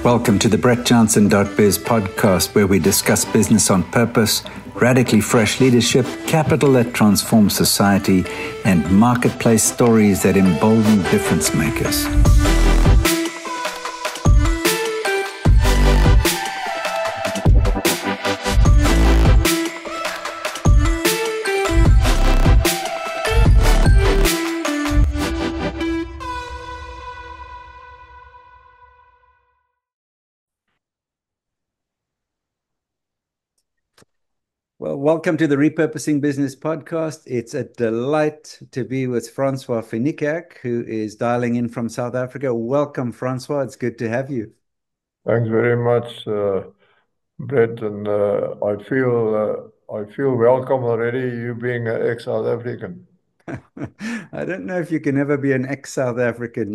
Welcome to the BrettJohnson.biz podcast, where we discuss business on purpose, radically fresh leadership, capital that transforms society, and marketplace stories that embolden difference makers. Well, welcome to the Repurposing Business podcast. It's a delight to be with Francois Phoeniciac, who is dialing in from South Africa. Welcome, Francois. It's good to have you. Thanks very much, Brett, and I feel welcome already. You being an ex-South African. I don't know if you can ever be an ex-South African,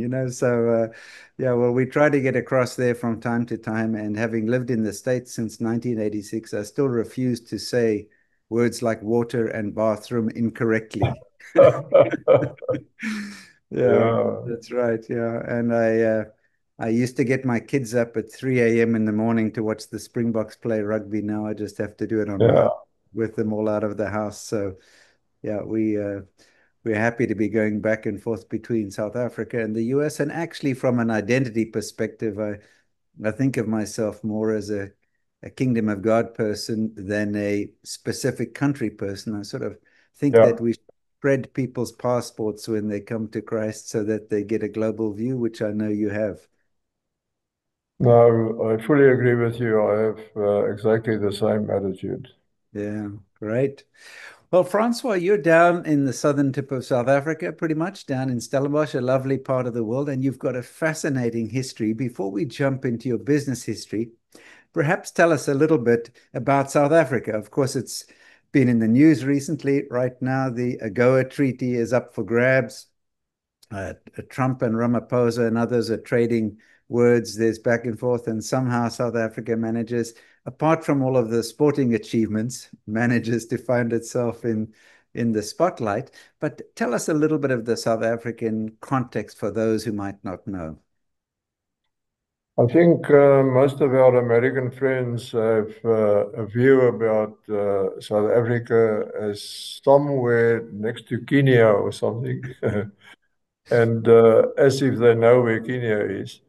yeah, well, we try to get across there from time to time. And having lived in the States since 1986, I still refuse to say words like water and bathroom incorrectly. Yeah, Yeah, that's right. Yeah. And I used to get my kids up at 3 a.m. in the morning to watch the Springboks play rugby. Now I just have to do it on my yeah, with them all out of the house. So yeah, we're happy to be going back and forth between South Africa and the US. And actually, from an identity perspective, I think of myself more as a Kingdom of God person than a specific country person. I sort of think yeah. that we spread people's passports when they come to Christ so that they get a global view, which I know you have. No, I fully agree with you. I have exactly the same attitude. Yeah, great. Well, Francois, you're down in the southern tip of South Africa, pretty much down in Stellenbosch, a lovely part of the world, and you've got a fascinating history. Before we jump into your business history, perhaps tell us a little bit about South Africa. Of course, it's been in the news recently. Right now, the AGOA Treaty is up for grabs. Trump and Ramaphosa and others are trading words. There's back and forth, and somehow South Africa manages, apart from all of the sporting achievements, manages to find itself in the spotlight. But tell us a little bit of the South African context for those who might not know. I think most of our American friends have a view about South Africa as somewhere next to Kenya or something, and as if they know where Kenya is.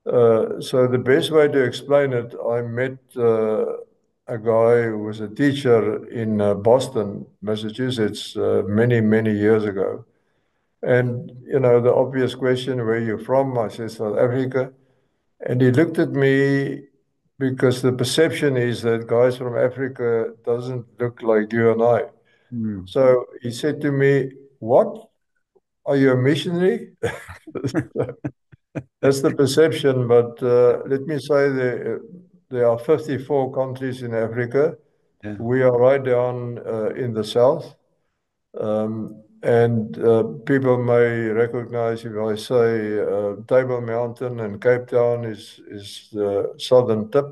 So the best way to explain it, I met a guy who was a teacher in Boston, Massachusetts, many, many years ago. And, the obvious question, where you from? I said, South Africa. And he looked at me because the perception is that guys from Africa doesn't look like you and I. Hmm. So he said to me, what? Are you a missionary? That's the perception, but let me say there are 54 countries in Africa. Yeah. We are right down in the south. And people may recognize if I say Table Mountain and Cape Town is the southern tip.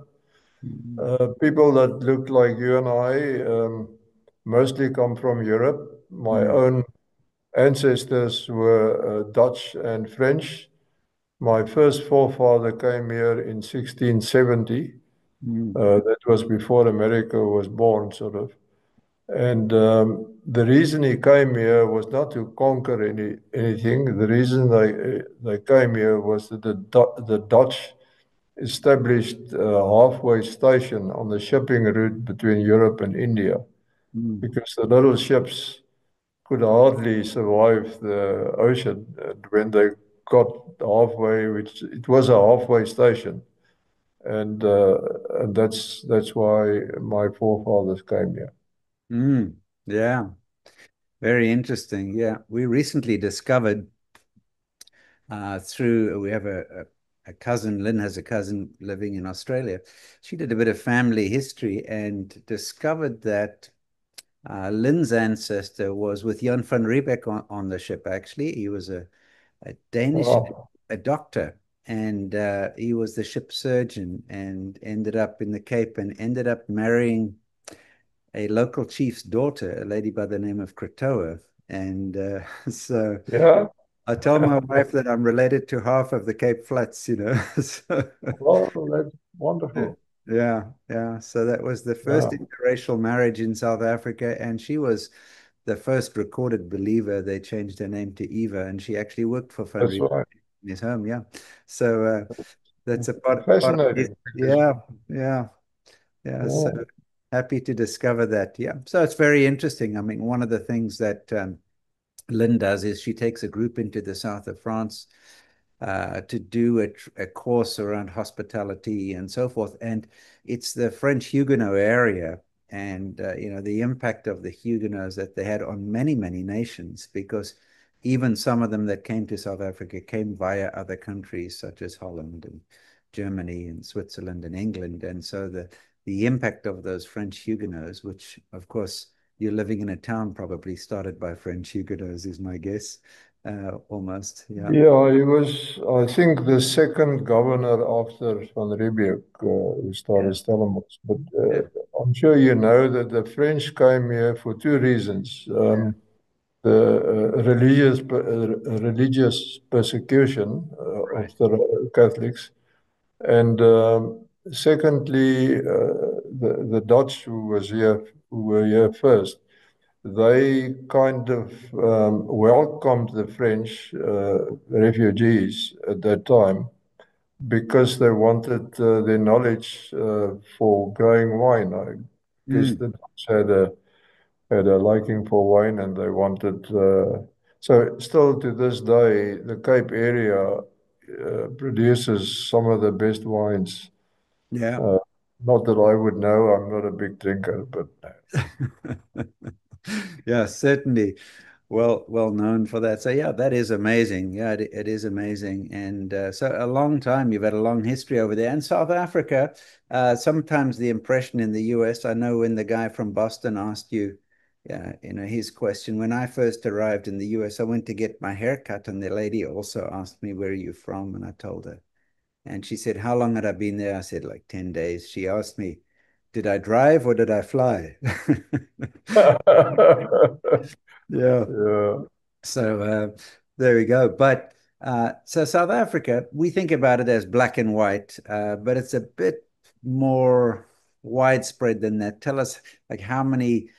Hmm. People that look like you and I mostly come from Europe. My Hmm. own ancestors were Dutch and French. My first forefather came here in 1670. Hmm. That was before America was born, sort of. And the reason he came here was not to conquer anything. The reason they came here was that the Dutch established a halfway station on the shipping route between Europe and India, Hmm. because the little ships could hardly survive the ocean. And when they got halfway, which it was a halfway station, and that's why my forefathers came here. Hmm. Yeah. Very interesting. Yeah. We recently discovered we have a cousin. Lynn has a cousin living in Australia. She did a bit of family history and discovered that Lynn's ancestor was with Jan van Riebeck on the ship. Actually, he was a Danish Wow. a doctor, and he was the ship surgeon and ended up in the Cape and ended up marrying a local chief's daughter, a lady by the name of Kratoa. And so Yeah. I tell my wife that I'm related to half of the Cape Flats, So, Well, that's yeah, wonderful. yeah. So that was the first Yeah, interracial marriage in South Africa, and she was the first recorded believer. They changed her name to Eva, and she actually worked for that's Funry right. in his home. Yeah. So that's a part of his, Fascinating because, yeah. So yeah, happy to discover that. Yeah. So it's very interesting. I mean, one of the things that Lynn does is she takes a group into the south of France to do a course around hospitality and so forth. And it's the French Huguenot area and the impact of the Huguenots that they had on many, many nations, because even some of them that came to South Africa came via other countries such as Holland and Germany and Switzerland and England. And so the impact of those French Huguenots, which of course you're living in a town probably started by French Huguenots, is my guess, almost. Yeah. yeah, he was, I think, the second governor after Van Riebeeck, who Yeah. started Stellenbosch. But Yeah. I'm sure you know that the French came here for two reasons. Yeah. Religious persecution Right. of the Catholics, and secondly, the Dutch who were here first, they kind of welcomed the French refugees at that time because they wanted their knowledge for growing wine. I guess Mm. the Dutch had a liking for wine, and they wanted. So still to this day, the Cape area produces some of the best wines. Yeah. Uh, Not that I would know. I'm not a big drinker, but Yeah, certainly. Well known for that. So yeah, that is amazing. Yeah, it is amazing. And so a long time, you've had a long history over there. And South Africa, sometimes the impression in the US, I know when the guy from Boston asked you, yeah, his question, when I first arrived in the US, I went to get my hair cut, and the lady also asked me, where are you from? And I told her. And she said, how long had I been there? I said, like 10 days. She asked me, did I drive or did I fly? Yeah. yeah. So there we go. But so South Africa, we think about it as black and white, but it's a bit more widespread than that. Tell us, like, how many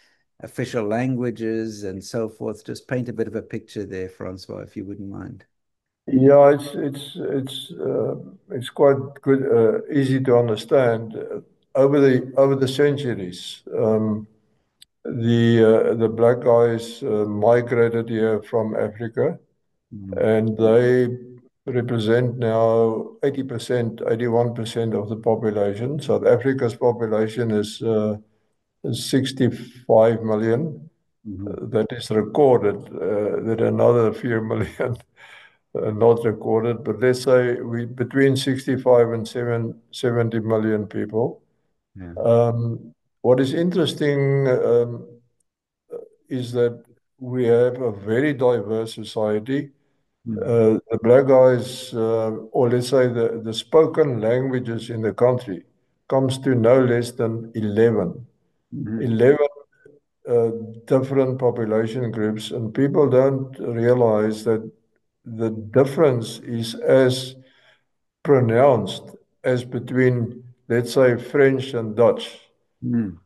official languages and so forth. Just paint a bit of a picture there, Francois, if you wouldn't mind. Yeah, it's quite good, easy to understand. Over the centuries, the black guys migrated here from Africa, Mm, and they represent now 80%, 81% of the population. South Africa's population is 65 million. mhm. That is recorded. There are another few million not recorded, but let's say we between 65 and 70 million people. Yeah. What is interesting is that we have a very diverse society. Mm, The black guys, or let's say the spoken languages in the country, comes to no less than 11. mhm, 11 uh, different population groups, and people don't realize that the difference is as pronounced as between, let's say, French and Dutch, mm,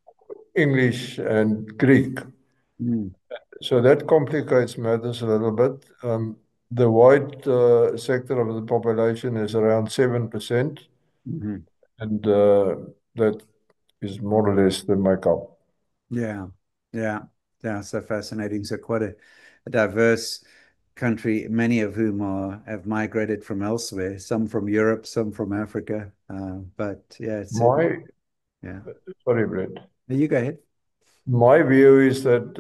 English and Greek. mm, So that complicates matters a little bit. The white sector of the population is around 7%, mhm. and that is more or less the makeup. Yeah, yeah, yeah. So fascinating. So quite a diverse country, many of whom have migrated from elsewhere, some from Europe, some from Africa. But yeah, it's My, yeah. sorry, Brett. You go ahead. My view is that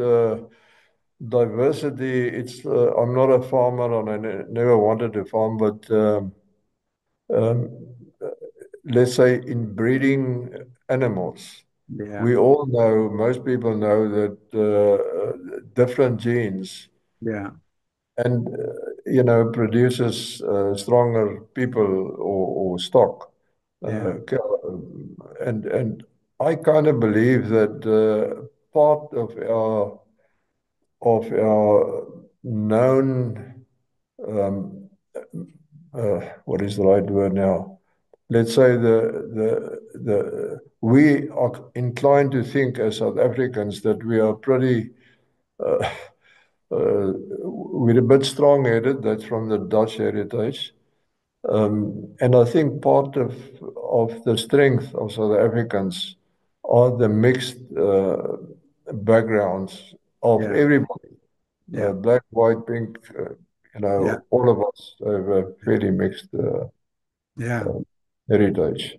diversity, I'm not a farmer and never wanted to farm, but um, let's say in breeding animals, Yeah, we all know, most people know that different genes yeah, and, produces stronger people or stock. yeah. And I kind of believe that part of our known um, what is the right word now? Let's say we are inclined to think as South Africans that we are pretty uh, we're a bit strong-headed. That's from the Dutch heritage. And I think part of the strength of South Africans are the mixed backgrounds of Yeah. everybody, Yeah. black, white, pink, Yeah. all of us have a fairly mixed Yeah. uh, heritage.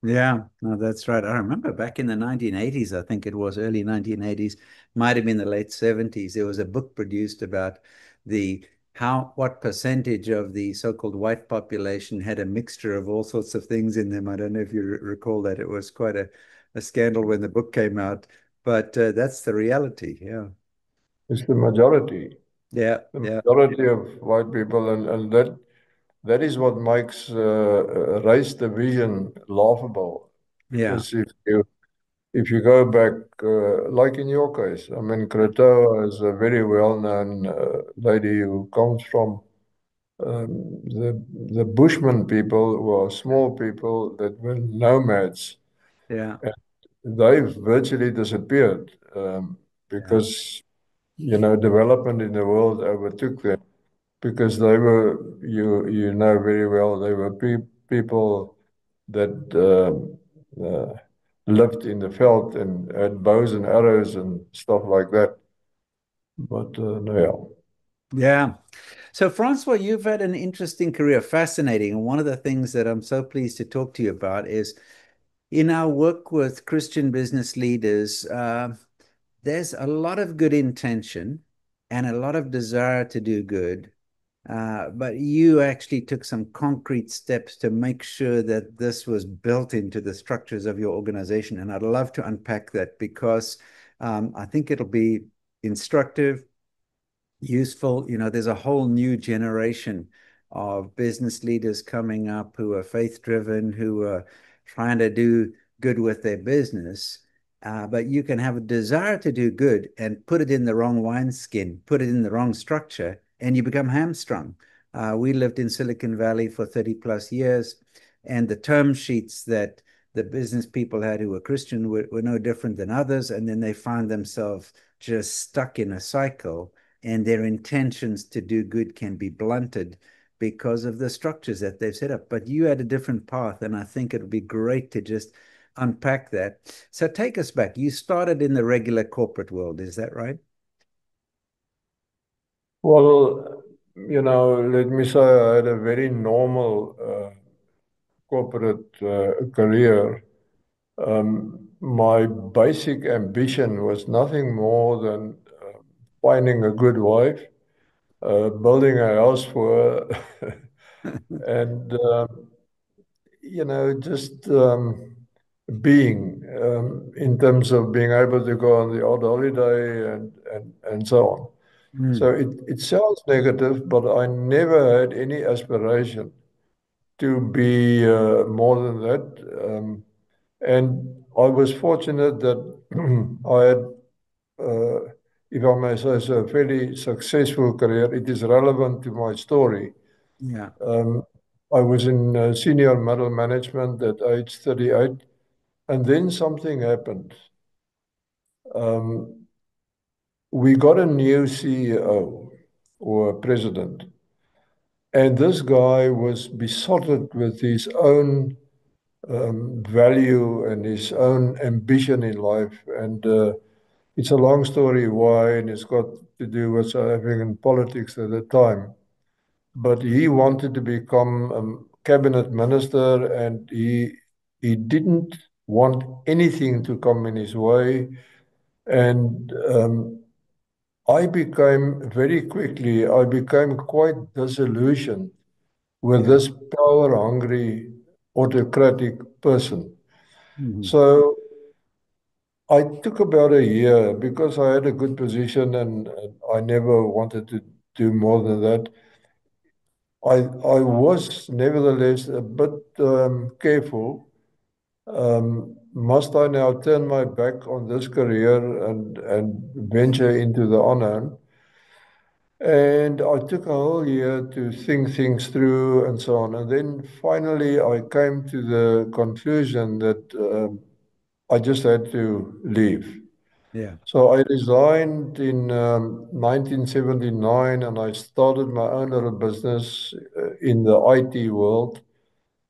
Yeah, no, that's right. I remember back in the 1980s, I think it was early 1980s, might have been the late 70s. There was a book produced about the what percentage of the so-called white population had a mixture of all sorts of things in them. I don't know if you recall that. It was quite a scandal when the book came out, but that's the reality. Yeah. It's the majority, Yeah. the Yeah. majority of white people, and that is what makes race division laughable. Yeah. Because if you go back, like in your case, I mean, Creto is a very well-known lady who comes from the Bushman people, who are small people that were nomads, Yeah. and they've virtually disappeared Yeah. because development in the world overtook them because they were you know very well they were people that lived in the veld and had bows and arrows and stuff like that. But no, yeah. Yeah. So, Francois, you've had an interesting career, fascinating. And one of the things that I'm so pleased to talk to you about is in our work with Christian business leaders, there's a lot of good intention and a lot of desire to do good. But you actually took some concrete steps to make sure that this was built into the structures of your organization. And I'd love to unpack that because I think it'll be instructive, useful. There's a whole new generation of business leaders coming up who are faith driven, who are trying to do good with their business. But you can have a desire to do good and put it in the wrong wineskin, put it in the wrong structure, and you become hamstrung. We lived in Silicon Valley for 30 plus years, and the term sheets that the business people had who were Christian were no different than others. And then they find themselves just stuck in a cycle and their intentions to do good can be blunted because of the structures that they've set up. But you had a different path, and I think it would be great to just unpack that. So take us back. You started in the regular corporate world, is that right? Well, let me say I had a very normal corporate career. My basic ambition was nothing more than finding a good wife, building a house for her, and just being in terms of being able to go on the odd holiday and so on. So Mm, it sounds negative, but I never had any aspiration to be more than that. And I was fortunate that I had, if I may say so, a fairly successful career. It is relevant to my story. yeah, Um, I was in senior middle management at age 38, and then something happened. Um, we got a new CEO or president, and this guy was besotted with his own value and his own ambition in life. And it's a long story why, and it's got to do with South African politics at the time. But he wanted to become a cabinet minister, and he didn't want anything to come in his way. And I became quite disillusioned with yeah. this power-hungry, autocratic person. Mhm. So I took about a year because I had a good position and I never wanted to do more than that. I was nevertheless a bit careful. Must I now turn my back on this career and venture into the unknown? And I took a whole year to think things through and so on. And then finally, I came to the conclusion that I just had to leave. Yeah. So I resigned in 1979 and I started my own little business in the IT world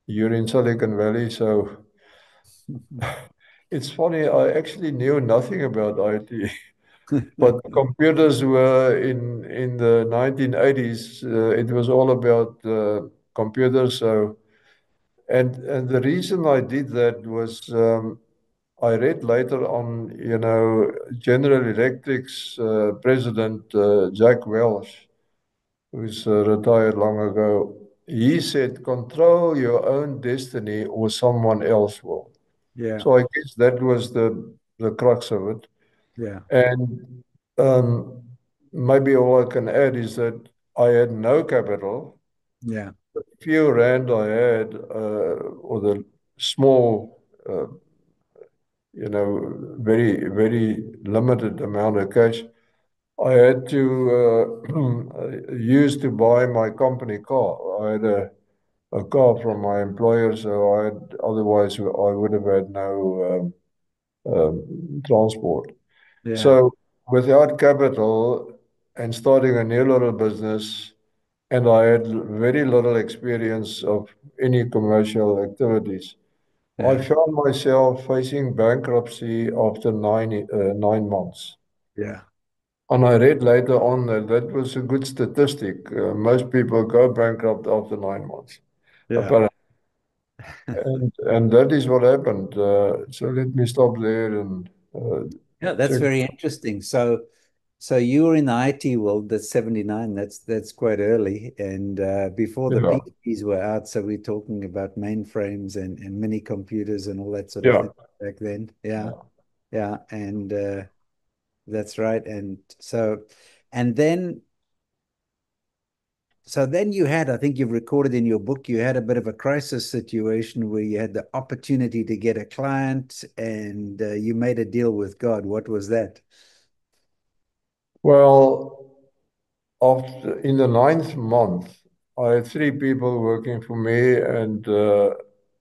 here in Silicon Valley. So it's funny, I actually knew nothing about IT. But computers were in the 1980s. It was all about computers. So and the reason I did that was I read later on, General Electric's president Jack Welch, who's retired long ago. He said, "Control your own destiny, or someone else will." Yeah. So I guess that was the crux of it. Yeah. And maybe all I can add is that I had no capital. Yeah. The few rand I had, or the small, very, very limited amount of cash, I had to use to buy my company car. I had a car from my employer, so otherwise I would have had no transport. Yeah. So without capital and starting a new little business, and I had very little experience of any commercial activities, I Yeah. found myself facing bankruptcy after 9 months. Yeah. And I read later on that that was a good statistic. Most people go bankrupt after 9 months, Yeah. apparently. And that is what happened. So let me stop there and Yeah, that's check. very interesting. So you were in the IT world. That's 79. That's quite early. And before the Yeah, PCs were out, so we're talking about mainframes and mini computers and all that sort of yeah, thing back then. Yeah. yeah. Yeah. And that's right. And then so then you had, I think you've recorded in your book, you had a bit of a crisis situation where you had the opportunity to get a client and you made a deal with God. What was that? Well, after in the ninth month, I had three people working for me, and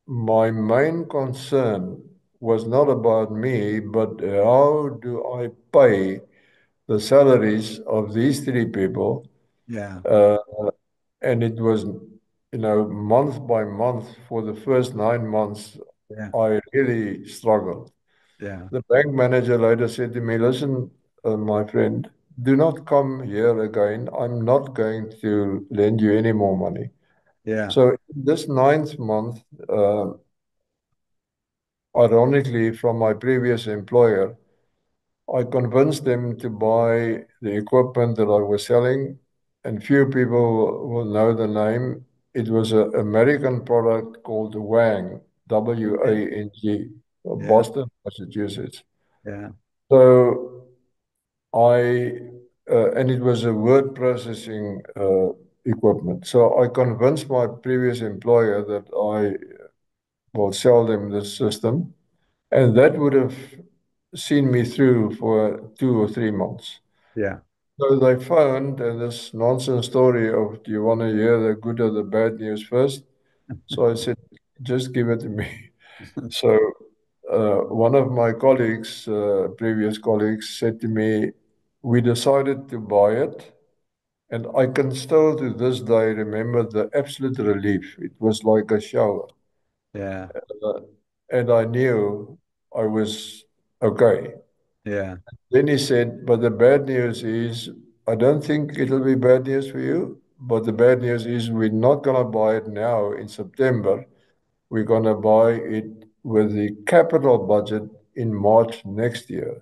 my main concern was not about me, but how do I pay the salaries of these three people? Yeah. Uh, and it was, month by month for the first 9 months, Yeah. I really struggled. Yeah. The bank manager later said to me, "Listen, my friend, do not come here again. I'm not going to lend you any more money." Yeah. So, this ninth month, ironically, from my previous employer, I convinced them to buy the equipment that I was selling, and few people will know the name. It was an American product called Wang, Okay. Wang, Yeah. Boston, Massachusetts. Yeah. So I, and it was a word processing equipment. So I convinced my previous employer that I will sell them this system, and that would have seen me through for 2 or 3 months. Yeah. So they phoned, and this nonsense story of, "Do you want to hear the good or the bad news first?" So I said, "Just give it to me." So one of my colleagues, previous colleagues, said to me, "We decided to buy it." And I can still to this day remember the absolute relief. It was like a shower. Yeah. Uh, and I knew I was okay. Yeah. Then he said, "But the bad news is, I don't think it'll be bad news for you. But the bad news is, we're not going to buy it now in September. We're going to buy it with the capital budget in March next year."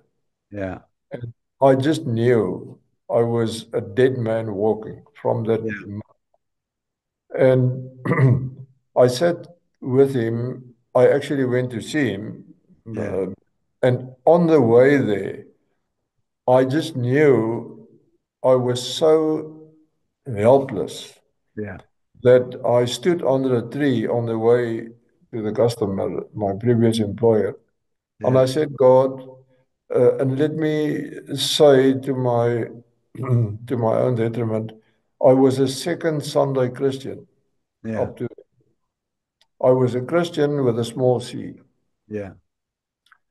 Yeah. And I just knew I was a dead man walking from that. Yeah. And I sat with him. I actually went to see him. Yeah. uh, and on the way there, I just knew I was so helpless Yeah. that I stood under a tree on the way to the customer, my previous employer. And I Yeah. said, "God, and let me say to my to my own detriment, I was a second Sunday Christian Yeah. up to I was a Christian with a small c. Yeah.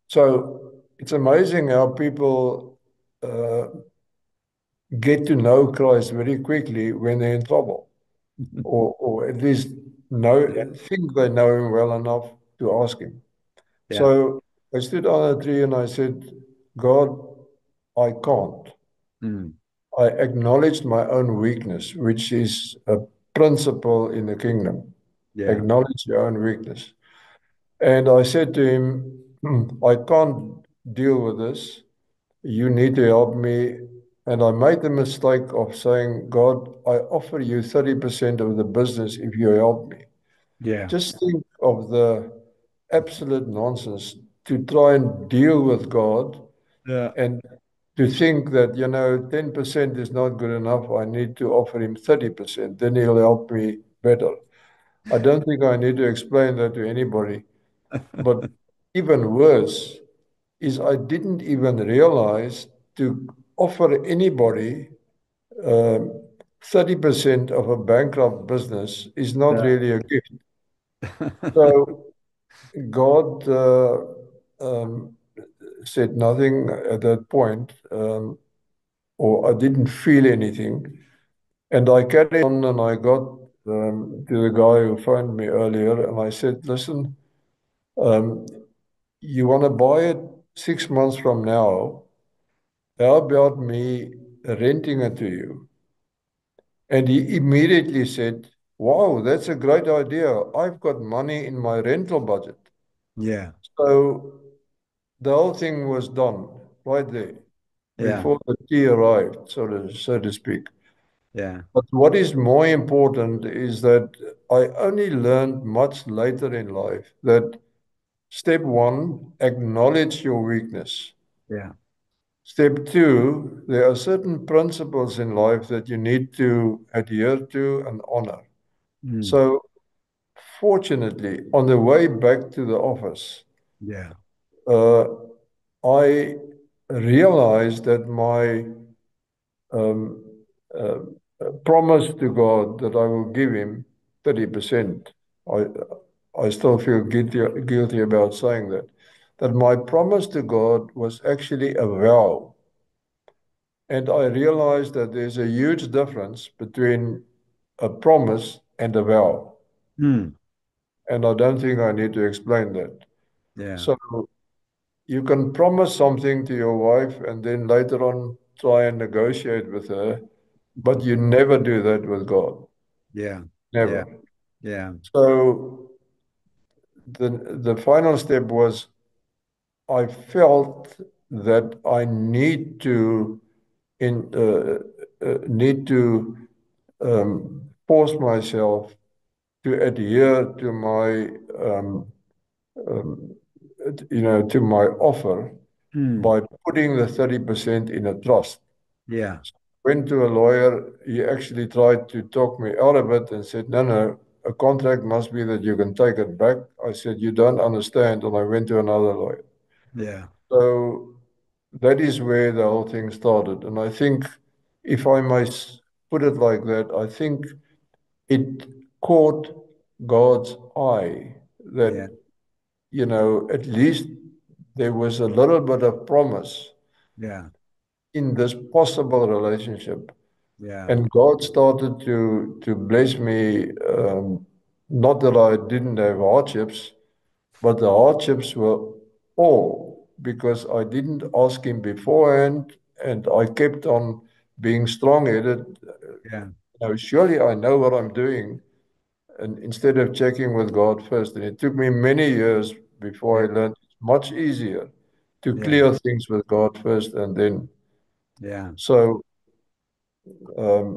So it's amazing how people uh, get to know Christ very quickly when they're in trouble, or at least Yeah. think they know him well enough to ask him. Yeah. So I stood on a tree and I said, God, I can't. Mm. I acknowledged my own weakness, which is a principle in the kingdom. Yeah. Acknowledge your own weakness. And I said to him, I can't deal with this. You need to help me. And I made the mistake of saying, God, I offer you 30% of the business if you help me. Yeah. Just think of the absolute nonsense to try and deal with God Yeah. and to think that, 10% is not good enough. I need to offer him 30%. Then he'll help me better. I don't think I need to explain that to anybody. But even worse is I didn't even realize to offer anybody um, 30% of a bankrupt business is not Yeah. really a gift. So God um, said nothing at that point, or I didn't feel anything. And I carried on and I got to the guy who phoned me earlier and I said, listen, um, you want to buy it 6 months from now? How about me renting it to you? And he immediately said, wow, that's a great idea. I've got money in my rental budget. Yeah. So the whole thing was done right there Yeah. before the tea arrived, so to speak. Yeah. But what is more important is that I only learned much later in life that step one, acknowledge your weakness. Yeah. Step two, there are certain principles in life that you need to adhere to and honor. Mm. So, fortunately, on the way back to the office, Yeah. uh, I realized that my um, uh, promise to God that I will give Him 30%. I, I still feel guilty about saying that. That my promise to God was actually a vow. And I realized that there's a huge difference between a promise and a vow. Mm. And I don't think I need to explain that. Yeah. So you can promise something to your wife and then later on try and negotiate with her, but you never do that with God. Yeah. Yeah. Never. Yeah. So the final step was I felt that I need to force myself to adhere to my um, to my offer Mm. by putting the 30% in a trust. Yeah. Went to a lawyer. He actually tried to talk me out of it and said, no, no, a contract must be that you can take it back. I said, you don't understand. And I went to another lawyer. Yeah. So that is where the whole thing started. And I think, if I may put it like that, I think it caught God's eye Yeah. that, at least there was a little bit of promise Yeah. in this possible relationship. Yeah. And God started to bless me. Not that I didn't have hardships, but the hardships were all because I didn't ask Him beforehand, and I kept on being strong-headed. Yeah. Now, surely I know what I'm doing, and instead of checking with God first, and it took me many years before Yeah. I learned it's much easier to Yeah. clear things with God first, and then. Yeah. So um,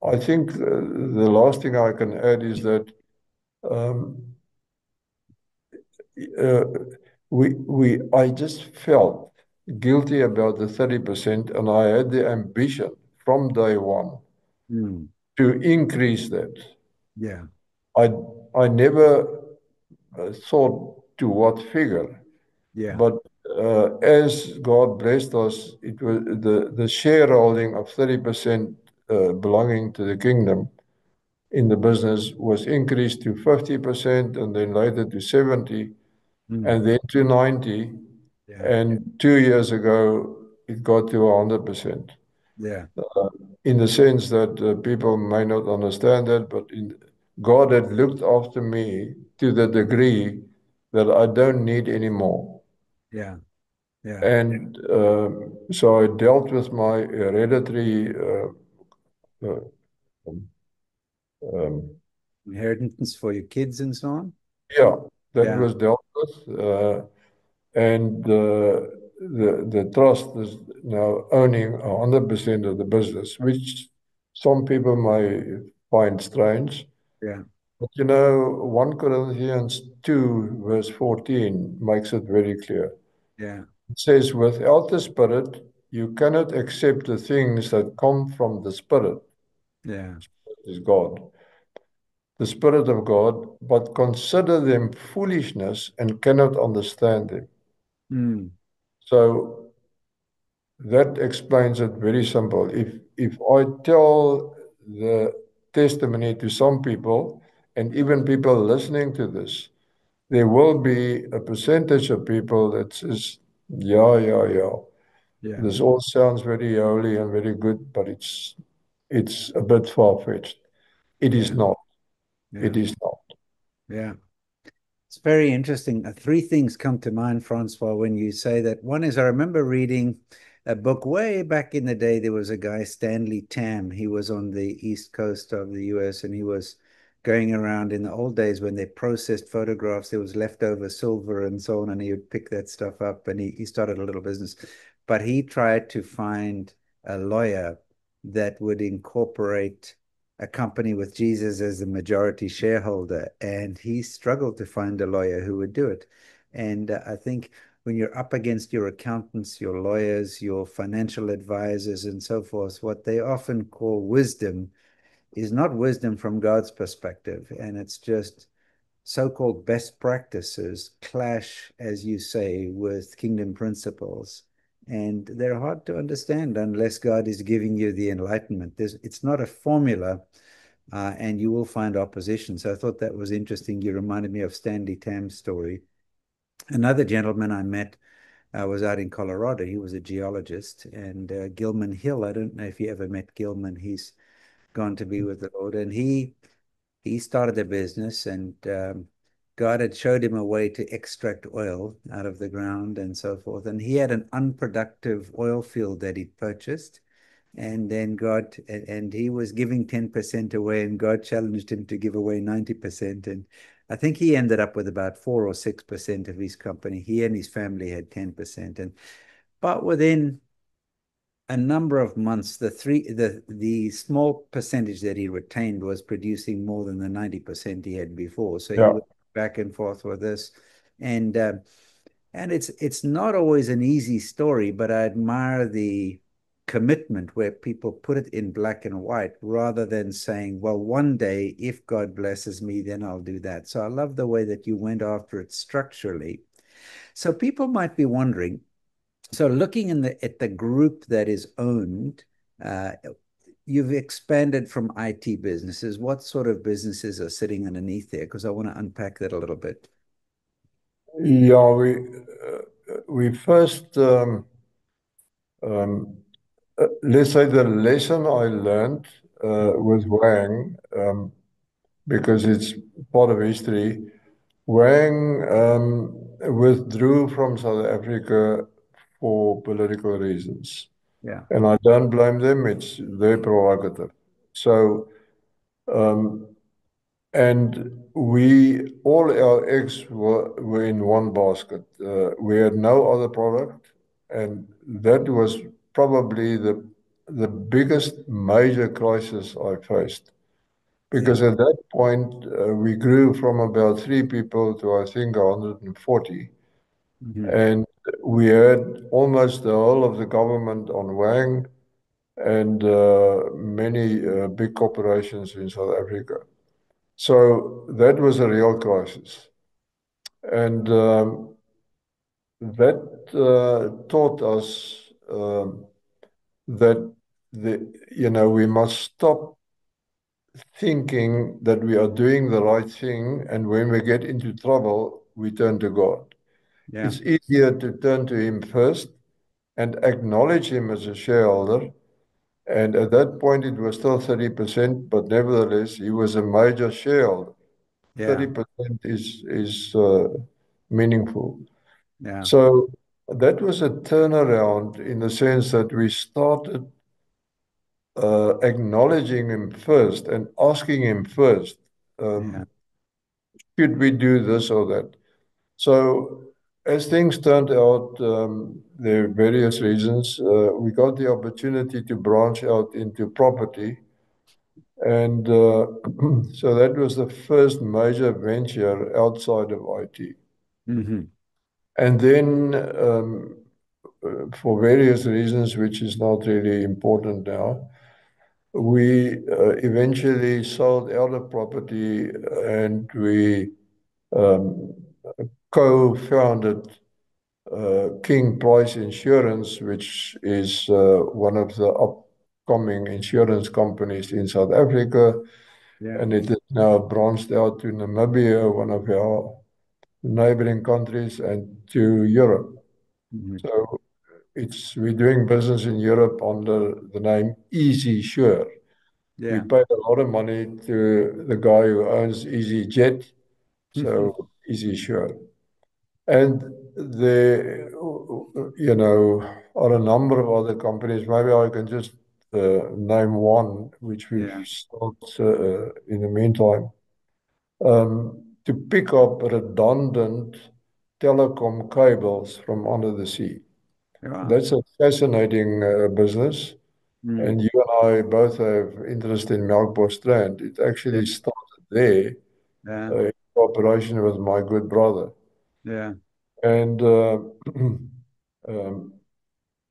I think the last thing I can add is that um, uh, I just felt guilty about the 30%, and I had the ambition from day one Mm. to increase that. Yeah. I I never thought to what figure, Yeah. but as God blessed us, it was the shareholding of 30% belonging to the kingdom in the business was increased to 50% and then later to 70 Mm. and then to 90. Yeah. And 2 years ago, it got to 100%. Yeah. In the sense that people may not understand that, but God had looked after me to the degree that I don't need any more. Yeah. Yeah. And so I dealt with my hereditary, uh, um, Inheritance for your kids and so on. yeah, that Yeah. was dealt with. And the trust is now owning 100% of the business, which some people may find strange. Yeah. But you know, 1 Corinthians 2, verse 14 makes it very clear. Yeah. It says, without the Spirit, you cannot accept the things that come from the Spirit, Yeah. is God, the Spirit of God, but consider them foolishness and cannot understand them. Mm. So that explains it very simple. If I tell the testimony to some people, and even people listening to this, there will be a percentage of people that says, yeah, yeah, yeah. Yeah. This all sounds very holy and very good, but it's a bit far-fetched. It is Yeah. not. Yeah. It is not. Yeah. It's very interesting. Three things come to mind, Francois, when you say that. One is I remember reading a book way back in the day. There was a guy, Stanley Tam. He was on the east coast of the US and he was going around in the old days when they processed photographs. There was leftover silver and so on, and he would pick that stuff up and he started a little business. But he tried to find a lawyer that would incorporate a company with Jesus as the majority shareholder, and he struggled to find a lawyer who would do it. And I think when you're up against your accountants, your lawyers, your financial advisors, and so forth, what they often call wisdom is not wisdom from God's perspective, and it's just so-called best practices clash, as you say, with kingdom principles. And they're hard to understand unless God is giving you the enlightenment. It's not a formula, and you will find opposition. So I thought that was interesting. You reminded me of Stanley Tam's story. Another gentleman I met was out in Colorado. He was a geologist, and Gilman Hill. I don't know if you ever met Gilman. He's gone to be with the Lord, and he started a business, and God had showed him a way to extract oil out of the ground and so forth. And he had an unproductive oil field that he'd purchased. And then and he was giving 10% away, and God challenged him to give away 90%. And I think he ended up with about 4 or 6% of his company. He and his family had 10%. But within a number of months, the small percentage that he retained was producing more than the 90% he had before. So he Yeah. went back and forth with this, and uh, and it's not always an easy story, but I admire the commitment where people put it in black and white rather than saying, well, one day if God blesses me, then I'll do that. So I love the way that you went after it structurally. So people might be wondering, so looking at the group that is owned, uh, you've expanded from IT businesses. What sort of businesses are sitting underneath there? Because I want to unpack that a little bit. Yeah, we first um, let's say the lesson I learned with Wang, because it's part of history. Wang withdrew from South Africa for political reasons. Yeah. And I don't blame them, it's their prerogative. So, um, and all our eggs were in one basket. We had no other product. And that was probably the biggest major crisis I faced. Yeah. Because at that point, we grew from about 3 people to, I think, 140. Mhm. And we had almost the whole of the government on Wang and many big corporations in South Africa. So that was a real crisis. And that taught us that we must stop thinking that we are doing the right thing, and when we get into trouble, we turn to God. Yeah. It's easier to turn to Him first and acknowledge Him as a shareholder. And at that point, it was still 30%, but nevertheless, he was a major shareholder. Yeah. 30% is meaningful. Yeah. So that was a turnaround in the sense that we started acknowledging him first and asking him first, Yeah. um, should we do this or that? So as things turned out, there are various reasons. We got the opportunity to branch out into property. And so that was the first major venture outside of IT. Hmm. And then, for various reasons, which is not really important now, we eventually sold out of property and we um, co-founded King Price Insurance, which is one of the upcoming insurance companies in South Africa. Yeah. And it is now branched out to Namibia, one of our neighboring countries, and to Europe. Hmm. So we're doing business in Europe under the name EasySure. We Yeah. paid a lot of money to the guy who owns EasyJet, Hmm. so EasySure. And there, are a number of other companies. Maybe I can just name one, which we've Yeah. sold in the meantime, to pick up redundant telecom cables from under the sea. Yeah. That's a fascinating business. Mm. And you and I both have interest in Melkbos. It Yeah. actually started there Yeah. in cooperation with my good brother. Yeah. And um,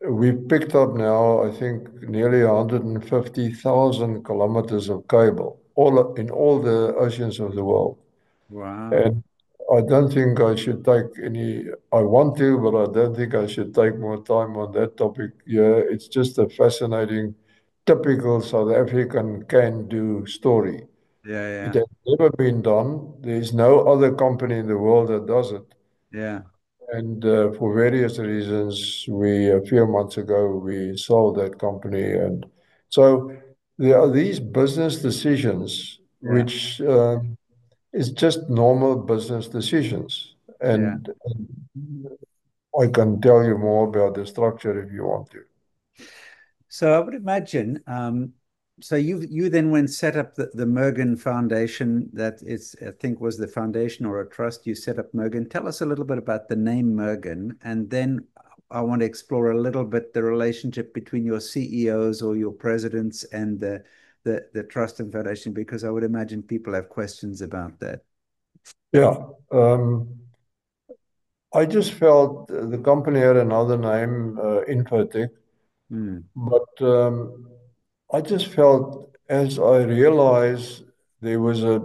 we've picked up now, I think, nearly 150,000 kilometers of cable, all in all the oceans of the world. Wow. And I don't think I should take any, I want to, but I don't think I should take more time on that topic. Yeah, it's just a fascinating, typical South African can do story. Yeah. It Yeah. has never been done. There's no other company in the world that does it. Yeah. And for various reasons, a few months ago, we sold that company. And so there are these business decisions, Yeah. which is just normal business decisions. Yeah. And I can tell you more about the structure if you want to. So I would imagine, so you then went set up the Mergen Foundation that is, I think was the foundation or a trust you set up Mergen. Tell us a little bit about the name Mergen, and then I want to explore a little bit the relationship between your CEOs or your presidents and the trust and foundation, because I would imagine people have questions about that. Yeah. I just felt the company had another name, Infotech, Mm, but I just felt as I realized there was a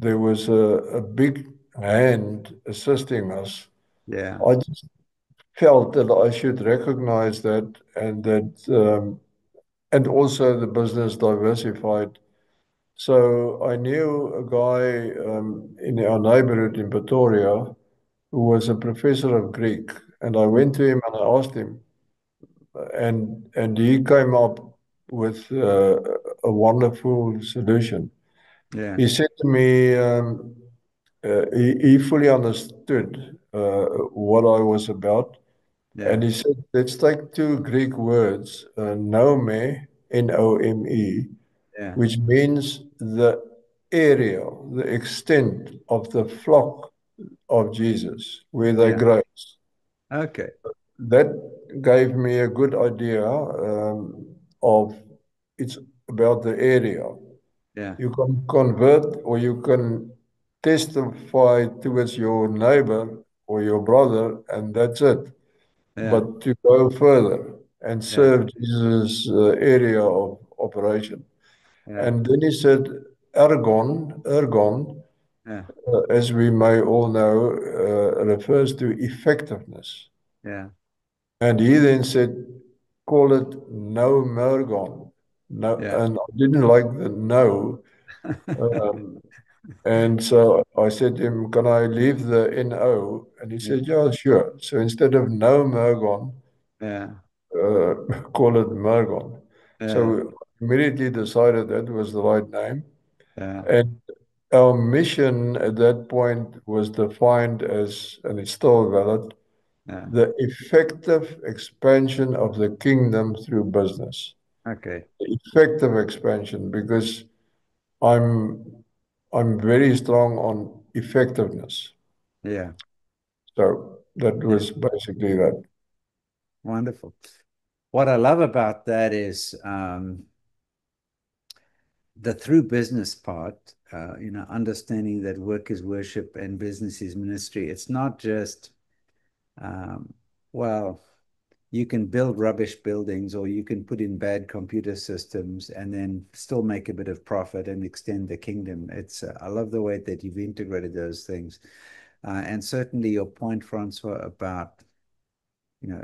a big hand assisting us. yeah, I just felt that I should recognize that, and also the business diversified. So I knew a guy in our neighborhood in Pretoria who was a professor of Greek, and I went to him and I asked him, and he came up with a wonderful solution. yeah, He said to me, he fully understood what I was about. And yeah, he said, let's take two Greek words, nome, Nome, yeah, which means the area, the extent of the flock of Jesus, where they yeah. graze. Okay. That gave me a good idea of it's about the area. Yeah, You can convert or you can testify towards your neighbor or your brother, and that's it. yeah, But to go further and yeah, serve Jesus' area of operation. yeah, And then he said, ergon, yeah, as we may all know, refers to effectiveness. yeah, And he then said, call it no Mergon. No, yeah, and I didn't like the no. Um, and so I said to him, can I leave the NO? And he yeah, said, yeah, sure. So instead of no Mergon, yeah, uh, call it Mergon. yeah, So immediately decided that was the right name. yeah, And our mission at that point was defined as, and it's still valid, yeah. the effective expansion of the kingdom through business. Okay. Effective expansion, because I'm I'm very strong on effectiveness. Yeah, So that yeah. was basically that. Wonderful. What I love about that is the through business part, understanding that work is worship and business is ministry. It's not just, um, well, you can build rubbish buildings or you can put in bad computer systems and then still make a bit of profit and extend the kingdom. I love the way that you've integrated those things. And certainly your point, Francois, about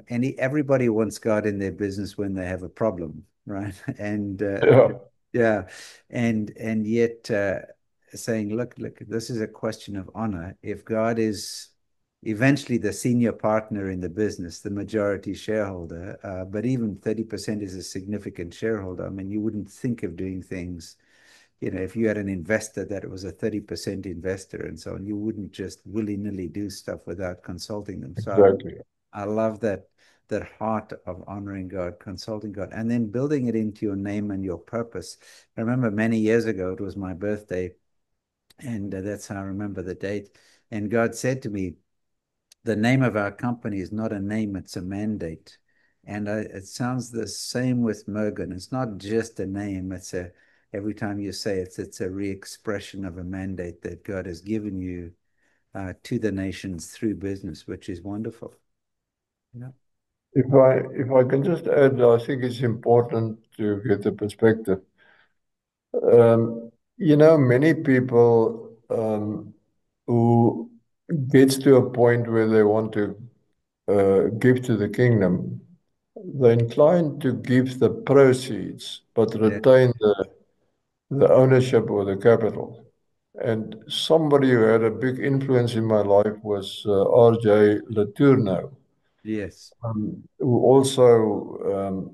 everybody wants God in their business when they have a problem, right? And Yeah, yeah, and yet saying, look, this is a question of honor. If God is eventually the senior partner in the business, the majority shareholder, but even 30% is a significant shareholder. I mean, you wouldn't think of doing things, if you had an investor that was a 30% investor and so on, you wouldn't just willy-nilly do stuff without consulting them. So exactly. I love that heart of honoring God, consulting God, and then building it into your name and your purpose. I remember many years ago, it was my birthday, and that's how I remember the date. And God said to me, the name of our company is not a name, it's a mandate. And it sounds the same with Mergen. It's not just a name, every time you say it, it's a re-expression of a mandate that God has given you to the nations through business, which is wonderful. Yeah. If I can just add, I think it's important to get the perspective. Many people who gets to a point where they want to give to the kingdom, they're inclined to give the proceeds, but Yeah. retain the ownership or the capital. And somebody who had a big influence in my life was R.J. Letourneau, Yes. who also,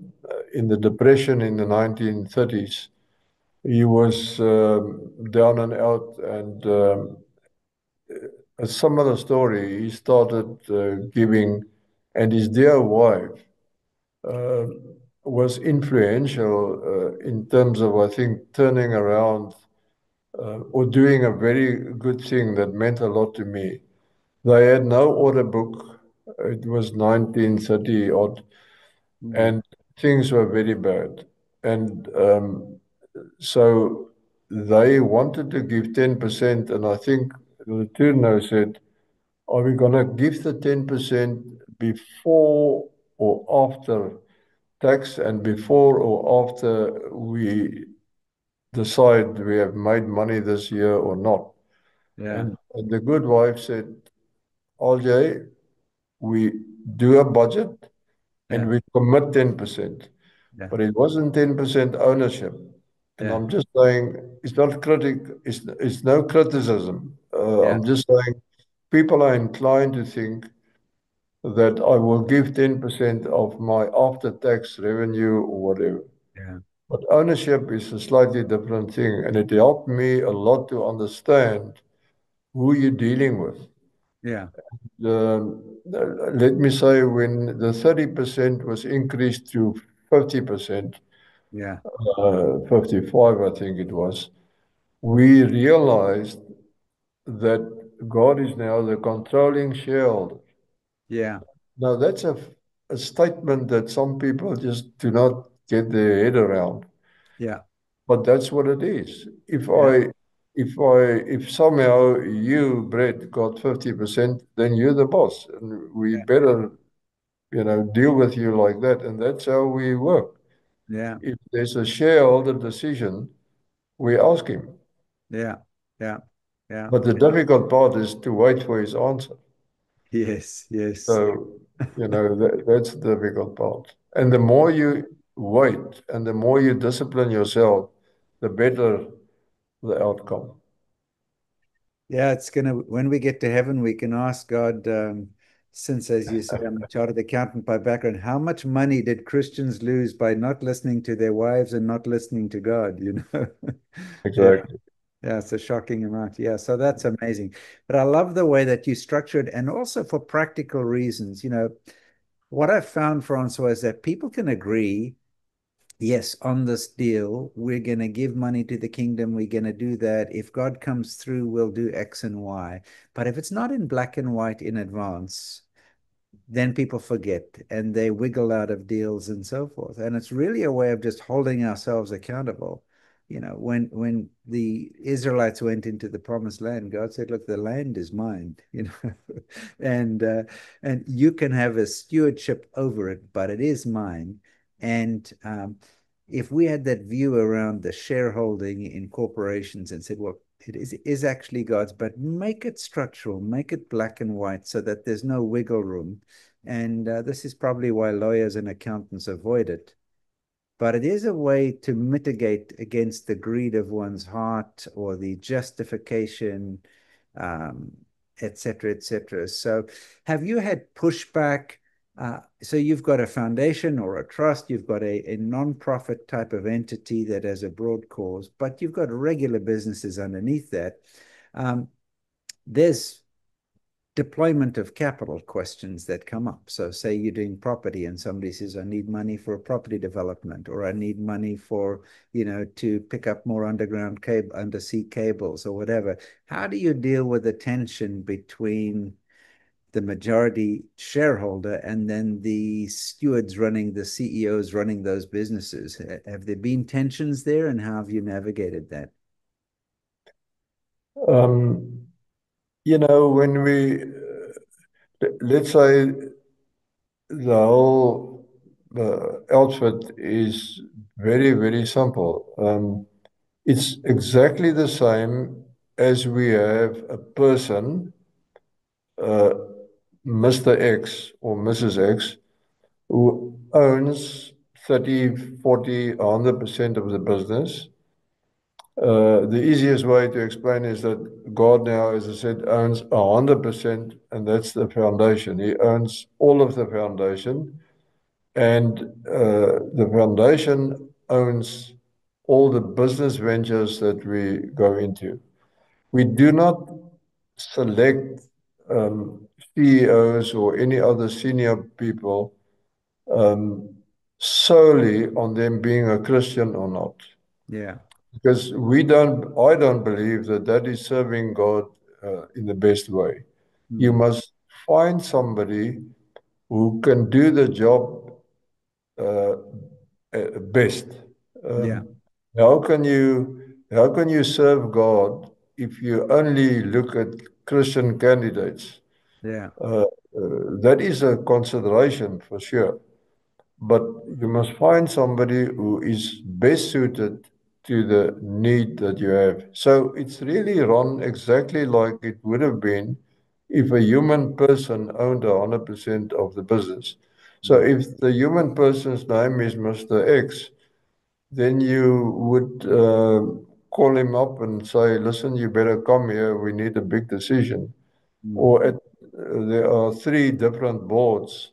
in the Depression in the 1930s, he was down and out. And a similar story, he started giving, and his dear wife uh, was influential in terms of, I think, turning around or doing a very good thing that meant a lot to me. They had no order book. It was 1930 odd, Mm. and things were very bad. And so they wanted to give 10%, and I think the Turno said, are we going to give the 10% before or after tax and before or after we decide we have made money this year or not? Yeah. And the good wife said, RJ, we do a budget and Yeah. we commit 10%, Yeah. but it wasn't 10% ownership. And Yeah. I'm just saying, it's no criticism. Yeah. I'm just saying, people are inclined to think that I will give 10% of my after-tax revenue or whatever. Yeah. But ownership is a slightly different thing, and it helped me a lot to understand who you're dealing with. Yeah. Let me say, when the 30% was increased to 50%, Yeah. 55, I think it was, we realized that God is now the controlling shareholder. Yeah. Now, that's a statement that some people just do not get their head around, Yeah. but that's what it is. Yeah. If somehow you, Brett, got 50%, then you're the boss, and we Yeah. better, deal with you like that. And that's how we work. Yeah. If there's a shareholder decision, we ask him. Yeah. Yeah. Yeah. But the difficult part is to wait for his answer. Yes, yes. So, that's the difficult part. And the more you wait and the more you discipline yourself, the better the outcome. Yeah, it's gonna, when we get to heaven, we can ask God, since, as you say, I'm a chartered accountant by background, how much money did Christians lose by not listening to their wives and not listening to God, you know? Yeah, Exactly. yeah, it's a shocking amount. Yeah, so that's amazing. But I love the way that you structured, and also for practical reasons. What I've found, Francois, is that people can agree, yes, on this deal, we're going to give money to the kingdom. We're going to do that. If God comes through, we'll do X and Y. But if it's not in black and white in advance, then people forget and they wiggle out of deals and so forth. And it's really a way of just holding ourselves accountable. When the Israelites went into the promised land, God said, "Look, the land is mine, and and you can have a stewardship over it, but it is mine." And if we had that view around the shareholding in corporations and said, "Well, it is actually God's, but make it structural, make it black and white so that there's no wiggle room." And this is probably why lawyers and accountants avoid it. But it is a way to mitigate against the greed of one's heart or the justification, um, et cetera, et cetera. So, have you had pushback? So, you've got a foundation or a trust, you've got a non-profit type of entity that has a broad cause, but you've got regular businesses underneath that. Um, there's deployment of capital questions that come up. So say you're doing property and somebody says, I need money for property development, or I need money for, to pick up more underground cable, undersea cables or whatever. How do you deal with the tension between the majority shareholder and then the stewards running, the CEOs running those businesses? Have there been tensions there, and how have you navigated that? Um, when let's say the whole outfit is very, very simple. It's exactly the same as we have a person, uh, Mr. X or Mrs. X, who owns 30, 40, 100% of the business. The easiest way to explain is that God now, as I said, owns 100%, and that's the foundation. He owns all of the foundation, and the foundation owns all the business ventures that we go into. We do not select CEOs or any other senior people um, solely on them being a Christian or not. Yeah. Because I don't believe that that is serving God in the best way. You Mm. must find somebody who can do the job uh, best. Yeah. Um, how can you serve God if you only look at Christian candidates? Yeah. Uh, that is a consideration for sure. But you must find somebody who is best suited to the need that you have. So it's really run exactly like it would have been if a human person owned 100% of the business. So Mm. if the human person's name is Mr. X, then you would call him up and say, listen, you better come here. We need a big decision. Mm. Or there are three different boards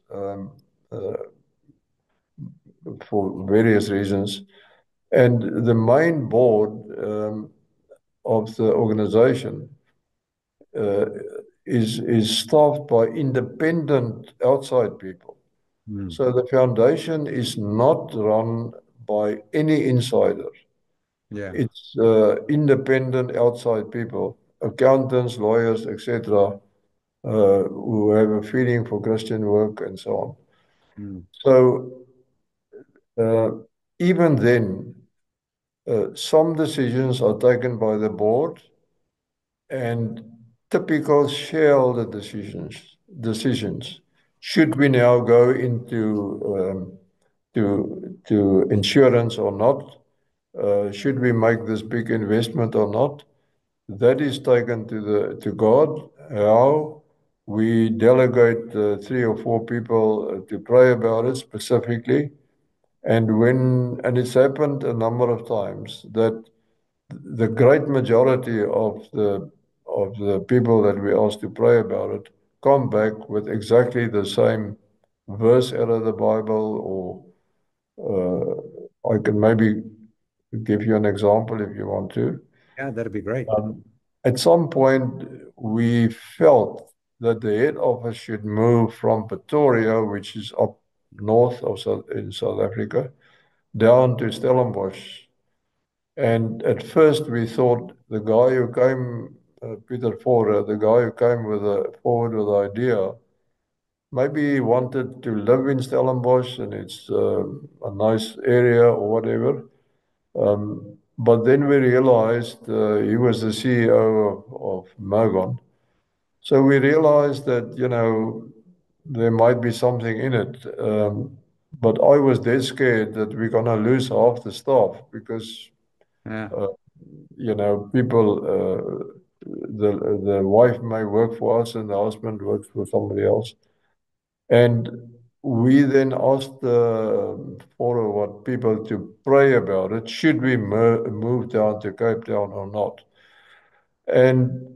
for various reasons. And the main board of the organization uh, is staffed by independent outside people. Mm. So the foundation is not run by any insider. Yeah. It's independent outside people, accountants, lawyers, etc., who have a feeling for Christian work and so on. Mm. So uh, even then, some decisions are taken by the board and typical shareholder decisions. Should we now go into to insurance or not? Should we make this big investment or not? That is taken to God. How we delegate 3 or 4 people to pray about it specifically. And it's happened a number of times that the great majority of the people that we ask to pray about it come back with exactly the same verse out of the Bible, or I can maybe give you an example if you want to. Yeah, that'd be great. At some point, we felt that the head office should move from Pretoria, which is up north of in South Africa, down to Stellenbosch. And at first, we thought the guy who came, Peter Fore, the guy who came forward with the idea, maybe he wanted to live in Stellenbosch and it's a nice area or whatever. But then we realized he was the CEO of Mergon. So we realized that, there might be something in it. But I was dead scared that we're going to lose half the staff because, Yeah, uh, people, the wife may work for us and the husband works for somebody else. And we then asked for what people to pray about it. Should we move down to Cape Town or not? And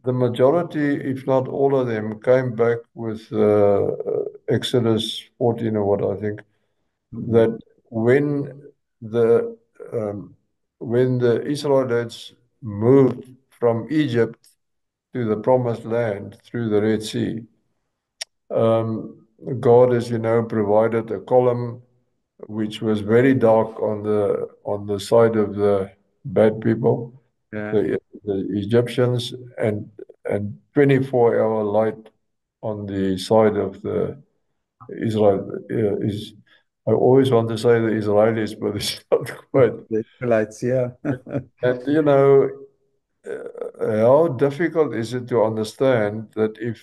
the majority, if not all of them, came back with Exodus 14 or what I think, mhm, that the um, when the Israelites moved from Egypt to the Promised Land through the Red Sea, God, as you know, provided a column which was very dark on the side of the bad people, yeah, the Egyptians, and 24-hour light on the side of the Israel. Is I always want to say the Israelis, but it's not quite. the Israelites, yeah, And how difficult is it to understand that if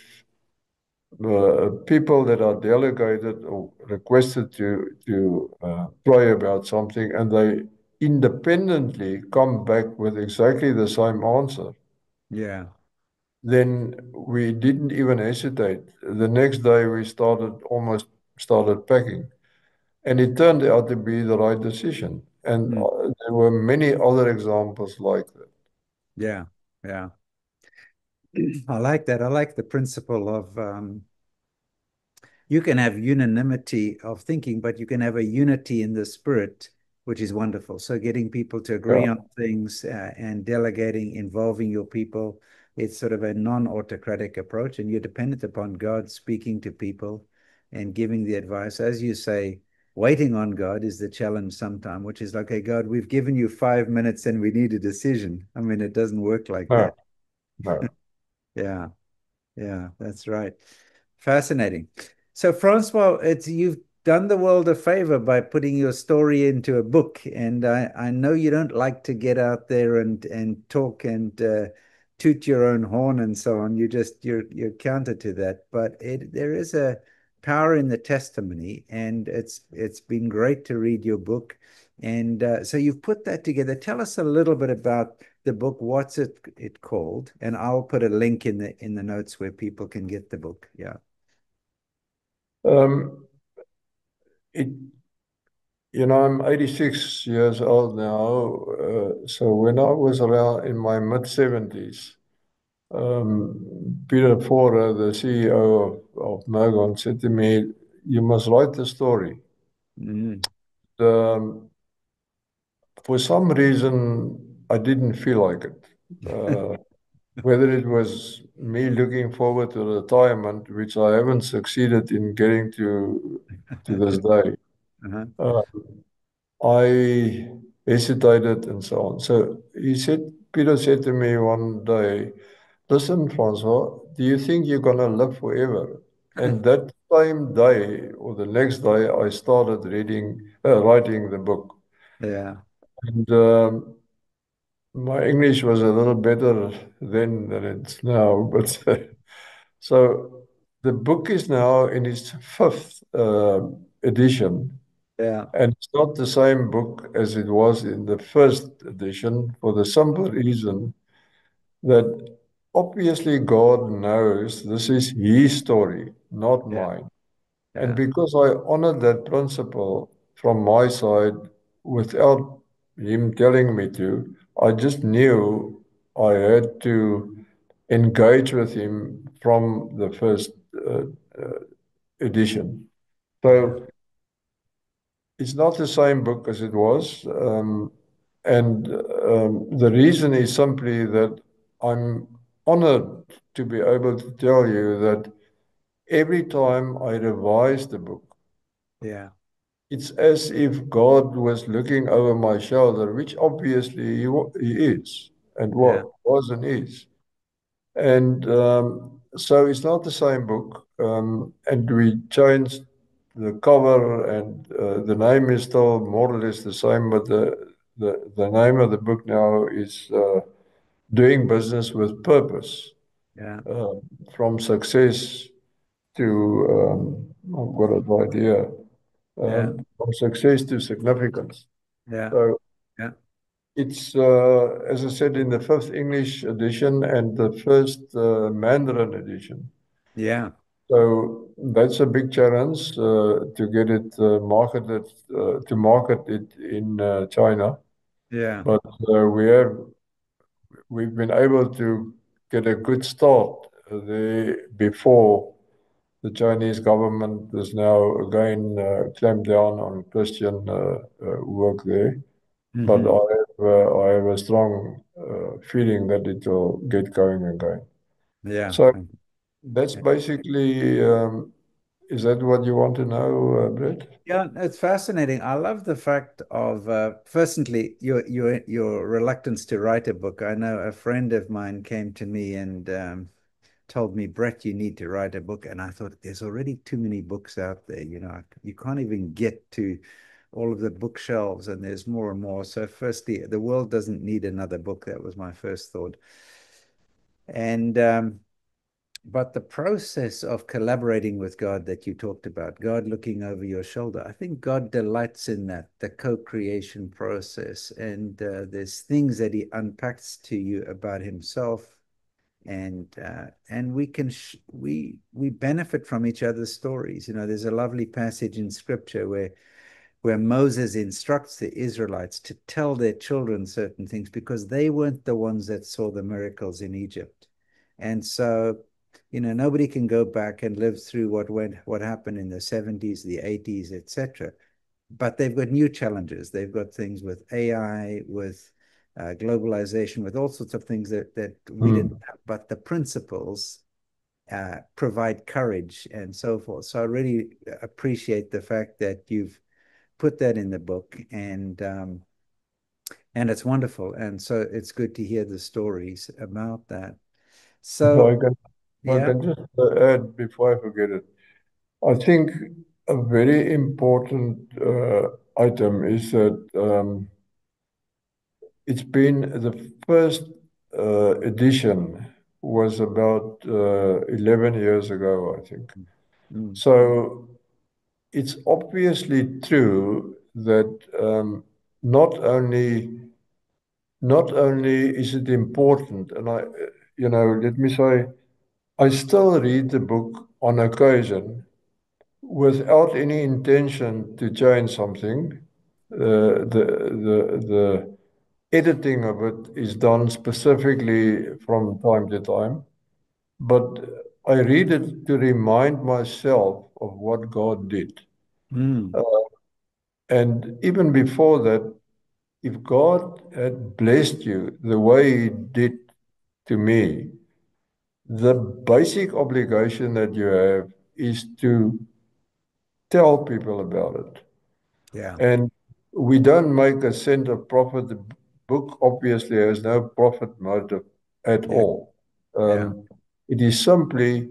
people that are delegated or requested to pray about something and they independently come back with exactly the same answer, yeah, then we didn't even hesitate. The next day we almost started packing, and it turned out to be the right decision. And mm, there were many other examples like that. yeah, yeah. I like that. I like the principle of you can have unanimity of thinking, but you can have a unity in the spirit, which is wonderful. So getting people to agree Yeah. on things and delegating, involving your people, it's sort of a non-autocratic approach, and you're dependent upon God speaking to people and giving the advice. As you say, waiting on God is the challenge sometimes, which is like, okay, God, we've given you 5 minutes and we need a decision. I mean, it doesn't work like No, that. no. Yeah. Yeah, that's right. Fascinating. So, Francois, it's you've done the world a favor by putting your story into a book, and I know you don't like to get out there and talk and toot your own horn and so on. You're counter to that, but there is a power in the testimony, and it's been great to read your book. And so you've put that together. Tell us a little bit about the book. What's it called? And I'll put a link in the notes where people can get the book. Yeah. Um, it I'm 86 years old now. So when I was around in my mid 70s, Peter Fore, the CEO of Mergon, said to me, "You must write the story." Mm. Um, for some reason, I didn't feel like it. Uh, Whether it was me looking forward to retirement, which I haven't succeeded in getting to this day. Uh-huh. Uh, I hesitated and so on. So Peter said to me one day, "Listen, Francois, do you think you're going to live forever?" And that same day or the next day, I started writing the book. Yeah. And my English was a little better then than it's now. But so the book is now in its fifth edition. Yeah. And it's not the same book as it was in the first edition for the simple reason that obviously God knows this is his story, not Yeah. mine. And Yeah. because I honored that principle from my side without him telling me to, I just knew I had to engage with him from the first uh, uh, edition. Yeah. So it's not the same book as it was. And the reason is simply that I'm honored to be able to tell you that every time I revise the book, Yeah. it's as if God was looking over my shoulder, which obviously he is, and Yeah. what was and is. And so it's not the same book. And we changed the cover, and the name is still more or less the same, but the name of the book now is Doing Business with Purpose, Yeah. uh, from success to, I've got it right here, Yeah. from success to significance. Yeah. So Yeah. it's, as I said, in the fifth English edition and the first Mandarin edition. Yeah. So that's a big challenge to get it marketed, to market it in China. Yeah. But we've been able to get a good start there before the Chinese government has now again clamped down on Christian work there. But Hmm. I have a strong feeling that it will get going again. Yeah. So that's Yeah. basically, is that what you want to know, Brett? Yeah, it's fascinating. I love the fact of firstly your reluctance to write a book. I know a friend of mine came to me and told me, Brett, you need to write a book. And I thought, there's already too many books out there. You know, you can't even get to all of the bookshelves, and there's more and more. So, firstly, the world doesn't need another book. That was my first thought. And but the process of collaborating with God that you talked about, God looking over your shoulder, I think God delights in that, the co-creation process. And there's things that He unpacks to you about Himself, and we benefit from each other's stories. You know, there's a lovely passage in Scripture where Moses instructs the Israelites to tell their children certain things because they weren't the ones that saw the miracles in Egypt. And so, you know, nobody can go back and live through what happened in the 70s, the 80s, etc. But they've got new challenges. They've got things with AI, with globalization, with all sorts of things that we didn't Mm. have. But the principles provide courage and so forth. So I really appreciate the fact that you've put that in the book, and it's wonderful, and so it's good to hear the stories about that. If So I yeah. can just add before I forget it, I think a very important item is that it's been the first edition was about 11 years ago, I think. Mm, So it's obviously true that not only not only is it important, and let me say, I still read the book on occasion without any intention to change something. The editing of it is done specifically from time to time, but I read it to remind myself of what God did. mm, And even before that, if God had blessed you the way He did to me, the basic obligation that you have is to tell people about it. yeah. And we don't make a cent of profit. The book obviously has no profit motive at Yeah. all. Yeah. It is simply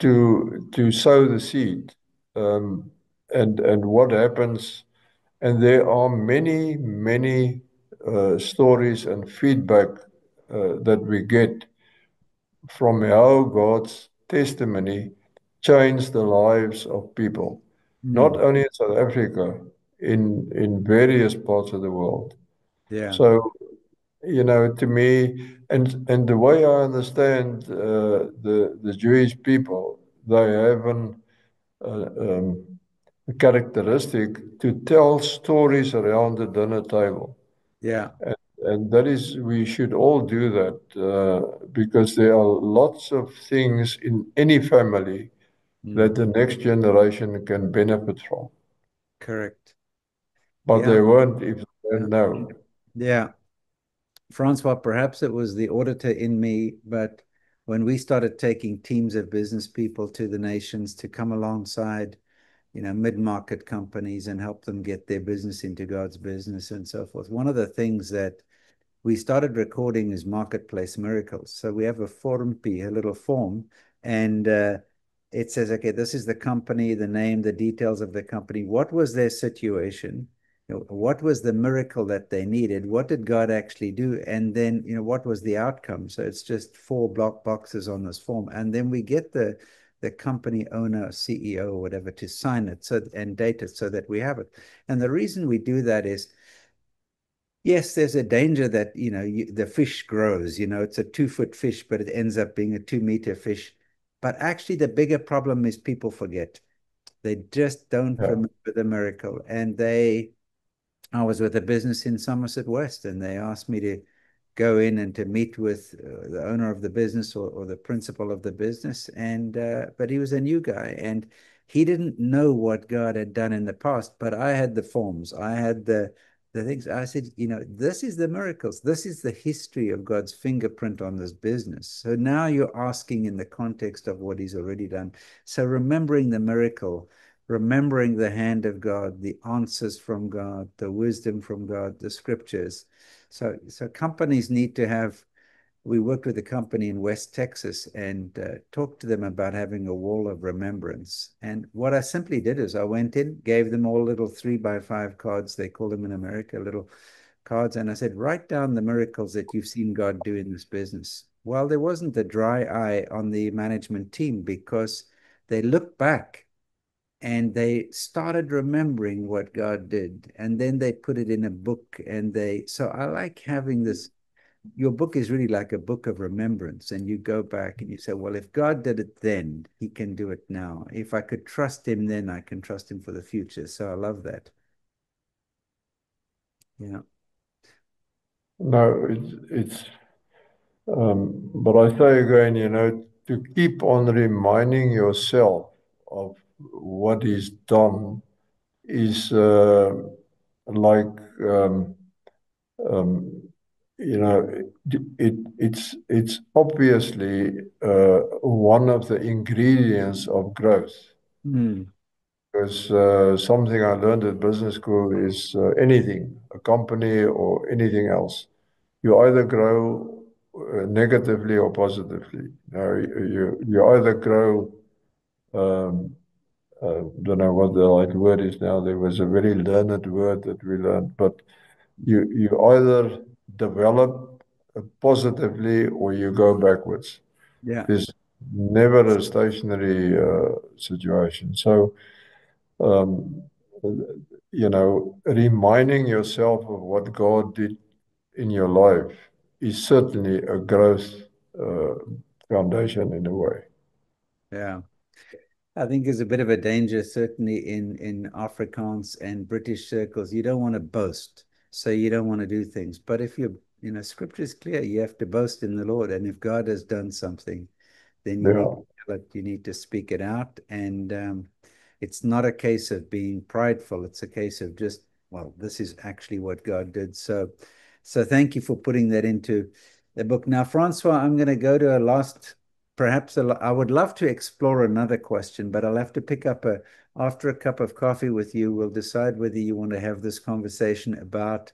to sow the seed. Um, and what happens, and there are many stories and feedback that we get from how God's testimony changed the lives of people, not Mm, only in South Africa, in various parts of the world. yeah. So to me, and the way I understand the Jewish people, they have a characteristic to tell stories around the dinner table. Yeah. And that is, we should all do that because there are lots of things in any family Mm. that the next generation can benefit from. Correct. But Yeah. they won't if they Yeah. don't know. Yeah. Francois, perhaps it was the auditor in me, but when we started taking teams of business people to the nations to come alongside, mid-market companies and help them get their business into God's business and so forth, one of the things that we started recording is Marketplace Miracles. So we have a formpie, a little form, and it says, okay, this is the company, the name, the details of the company. What was their situation? What was the miracle that they needed? What did God actually do? And then, what was the outcome? So it's just four block boxes on this form. And then we get the company owner, CEO, or whatever, to sign it and date it so that we have it. And the reason we do that is, yes, there's a danger that, the fish grows, it's a 2 foot fish, but it ends up being a 2 meter fish. But actually, the bigger problem is people forget. They just don't Yeah. remember the miracle. I was with a business in Somerset West, and they asked me to go in and to meet with the owner of the business, or the principal of the business. But he was a new guy, and he didn't know what God had done in the past. But I had the forms, I had the things. I said, this is the miracles. This is the history of God's fingerprint on this business. So now you're asking in the context of what He's already done. So remembering the miracle, remembering the hand of God, the answers from God, the wisdom from God, the scriptures. So companies need to have. We worked with a company in West Texas and talked to them about having a wall of remembrance. And what I simply did is I went in, gave them all little 3 by 5 cards. They call them in America little cards. And I said, write down the miracles that you've seen God do in this business. Well, there wasn't a dry eye on the management team because they looked back and they started remembering what God did. And then they put it in a book. So I like having this. Your book is really like a book of remembrance. And you go back and you say, well, if God did it then, He can do it now. If I could trust Him then, I can trust Him for the future. So I love that. Yeah. No, but I say again, to keep on reminding yourself of what is done is like, um, um, it's obviously one of the ingredients of growth. Mm, Because something I learned at business school is anything, a company or anything else, you either grow negatively or positively. You either grow, um, don't know what the right word is now. There was a very learned word that we learned, but you either develop positively or you go backwards. yeah. There's never a stationary situation. So, um, reminding yourself of what God did in your life is certainly a growth uh, foundation in a way. Yeah. I think there's a bit of a danger, certainly in Afrikaans and British circles. You don't want to boast, so you don't want to do things. But if Scripture is clear, you have to boast in the Lord. And if God has done something, then you need to Yeah. tell it, you need to speak it out. And it's not a case of being prideful. It's a case of just, well, this is actually what God did. So thank you for putting that into the book. Now, Francois, I'm going to go to a last, perhaps I would love to explore another question, but I'll have to pick up after a cup of coffee with you, we'll decide whether you want to have this conversation about,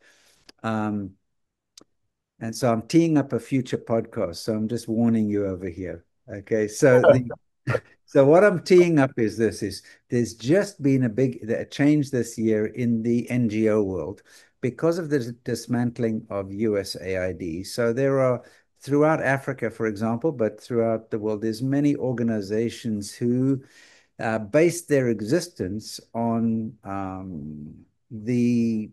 um, and so I'm teeing up a future podcast. So I'm just warning you over here. Okay. So what I'm teeing up is there's just been a change this year in the NGO world because of the dismantling of USAID. So there are throughout Africa, for example, but throughout the world, there's many organizations who base their existence on the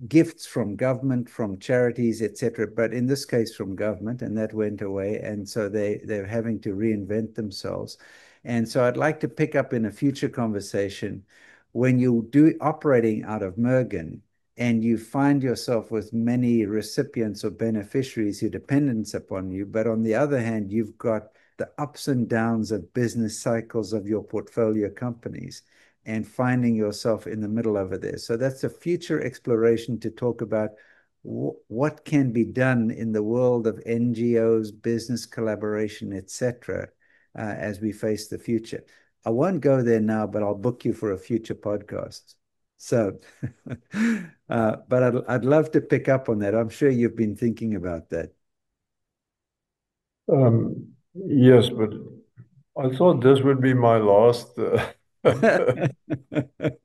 gifts from government, from charities, etc. But in this case, from government, and that went away. And so they're having to reinvent themselves. And so I'd like to pick up in a future conversation when you do operating out of Mergen and you find yourself with many recipients or beneficiaries who dependence upon you, but on the other hand, you've got the ups and downs of business cycles of your portfolio companies and finding yourself in the middle over there. So that's a future exploration to talk about what can be done in the world of NGOs, business collaboration, etc., as we face the future. I won't go there now, but I'll book you for a future podcast. So, but I'd love to pick up on that. I'm sure you've been thinking about that. Yes, but I thought this would be my last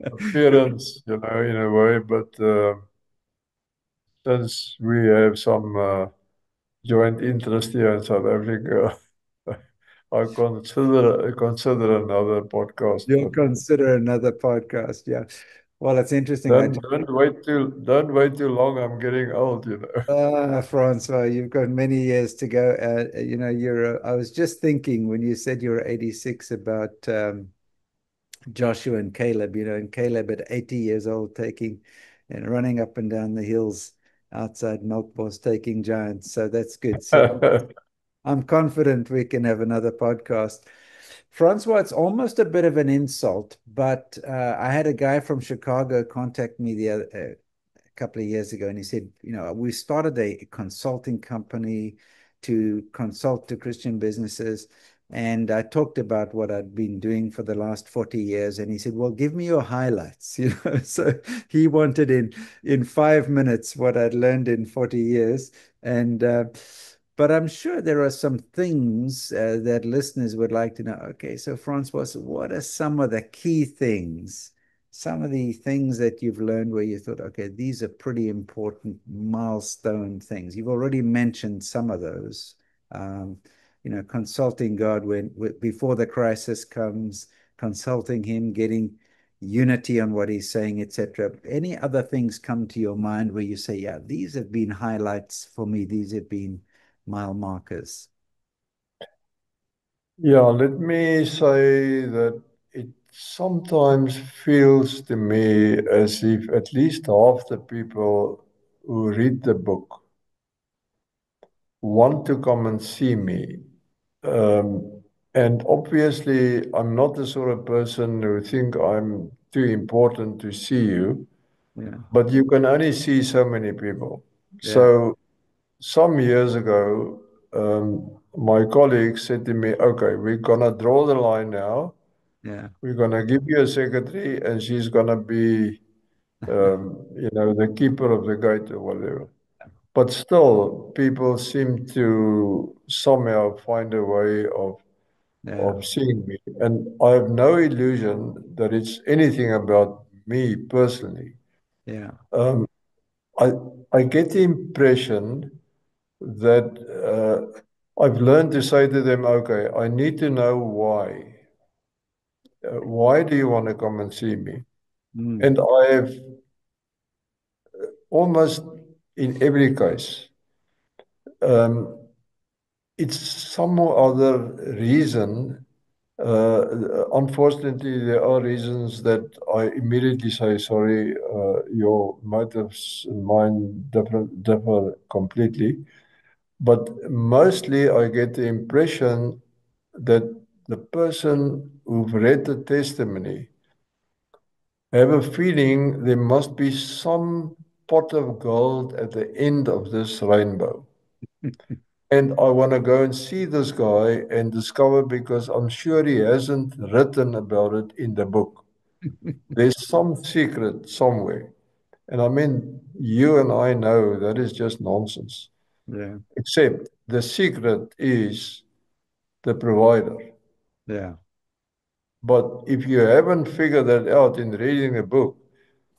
appearance, in a way. But since we have some joint interest here in South Africa, I consider another podcast. You'll But consider another podcast. Yeah. Well, it's interesting. don't wait too long. I'm getting old. Francois, you've got many years to go. I was just thinking when you said you were 86 about Joshua and Caleb, and Caleb at 80 years old taking and running up and down the hills outside Melkbos taking giants. So that's good. So I'm confident we can have another podcast. Francois, it's almost a bit of an insult, but I had a guy from Chicago contact me a couple of years ago, and he said, we started a consulting company to consult to Christian businesses. And I talked about what I'd been doing for the last 40 years. And he said, well, give me your highlights. So he wanted in 5 minutes what I'd learned in 40 years. And but I'm sure there are some things that listeners would like to know. Okay, so Francois, what are some of the key things, some of the things that you've learned where you thought, okay, these are pretty important milestone things? You've already mentioned some of those. Um, consulting God before the crisis comes, consulting Him, getting unity on what He's saying, etc. Any other things come to your mind where you say, yeah, these have been highlights for me. These have been mile markers. Yeah, let me say that it sometimes feels to me as if at least half the people who read the book want to come and see me. Um, and obviously, I'm not the sort of person who think I'm too important to see you, Yeah, but you can only see so many people. yeah, So some years ago, my colleague said to me, okay, we're going to draw the line now. yeah, We're going to give you a secretary, and she's going to be, the keeper of the gate or whatever. But still, people seem to somehow find a way yeah, of seeing me. And I have no illusion that it's anything about me personally. yeah. Um, I, I get the impression that I've learned to say to them, okay, I need to know why. Why do you want to come and see me? Mm, And I have almost in every case, um, it's some or other reason. Unfortunately, there are reasons that I immediately say, sorry, your motives and mine differ completely. But mostly I get the impression that the person who've read the testimony have a feeling there must be some pot of gold at the end of this rainbow. And I want to go and see this guy and discover, because I'm sure he hasn't written about it in the book. There's some secret somewhere. And I mean, you and I know that is just nonsense. yeah, Except the secret is the provider. yeah, But if you haven't figured that out in reading a book,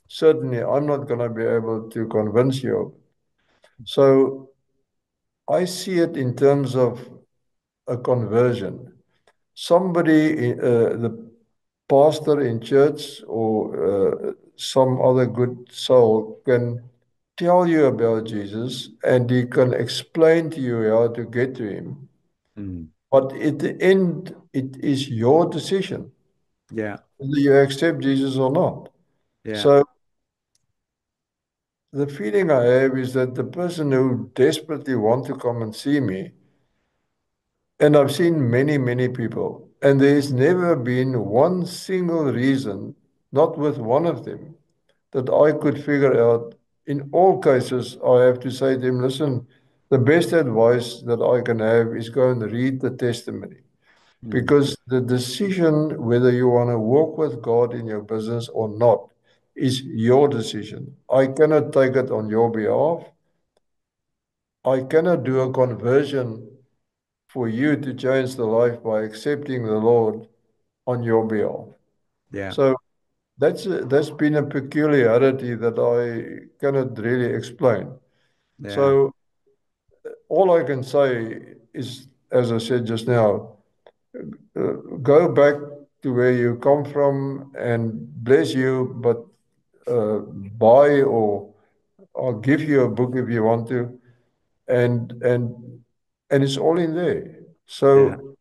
certainly I'm not going to be able to convince you. So I see it in terms of a conversion. Somebody, the pastor in church or some other good soul can tell you about Jesus and he can explain to you how to get to him. Mm. But at the end, it is your decision Yeah. whether you accept Jesus or not. Yeah. So the feeling I have is that the person who desperately want to come and see me, and I've seen many, many people, and there's never been one single reason, not with one of them, that I could figure out. In all cases, I have to say to them, listen, the best advice that I can have is go and read the testimony. Mm. Because the decision whether you want to walk with God in your business or not is your decision. I cannot take it on your behalf. I cannot do a conversion for you to change the life by accepting the Lord on your behalf. Yeah. So that's been a peculiarity that I cannot really explain. Yeah. So all I can say is, as I said just now, go back to where you come from and bless you, but buy or I'll give you a book if you want to, and and and it's all in there. Yeah. So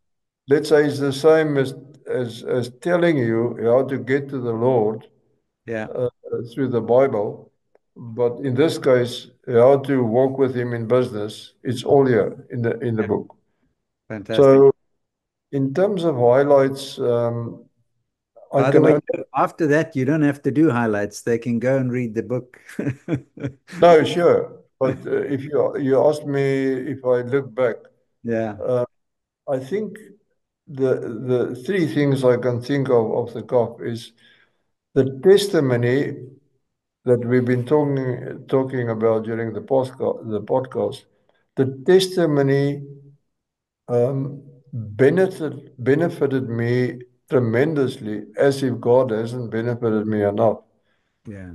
let's say it's the same as telling you how to get to the Lord Yeah. through the Bible, but in this case, how to walk with Him in business. It's all here in the Yeah. book. Fantastic. So in terms of highlights, I By the can way, only after that, you don't have to do highlights. They can go and read the book. no, sure. But if you ask me if I look back, Yeah. uh, I think the three things I can think of off the cuff is the testimony that we've been talking about during the podcast. The testimony benefited me tremendously, as if God hasn't benefited me enough. Yeah.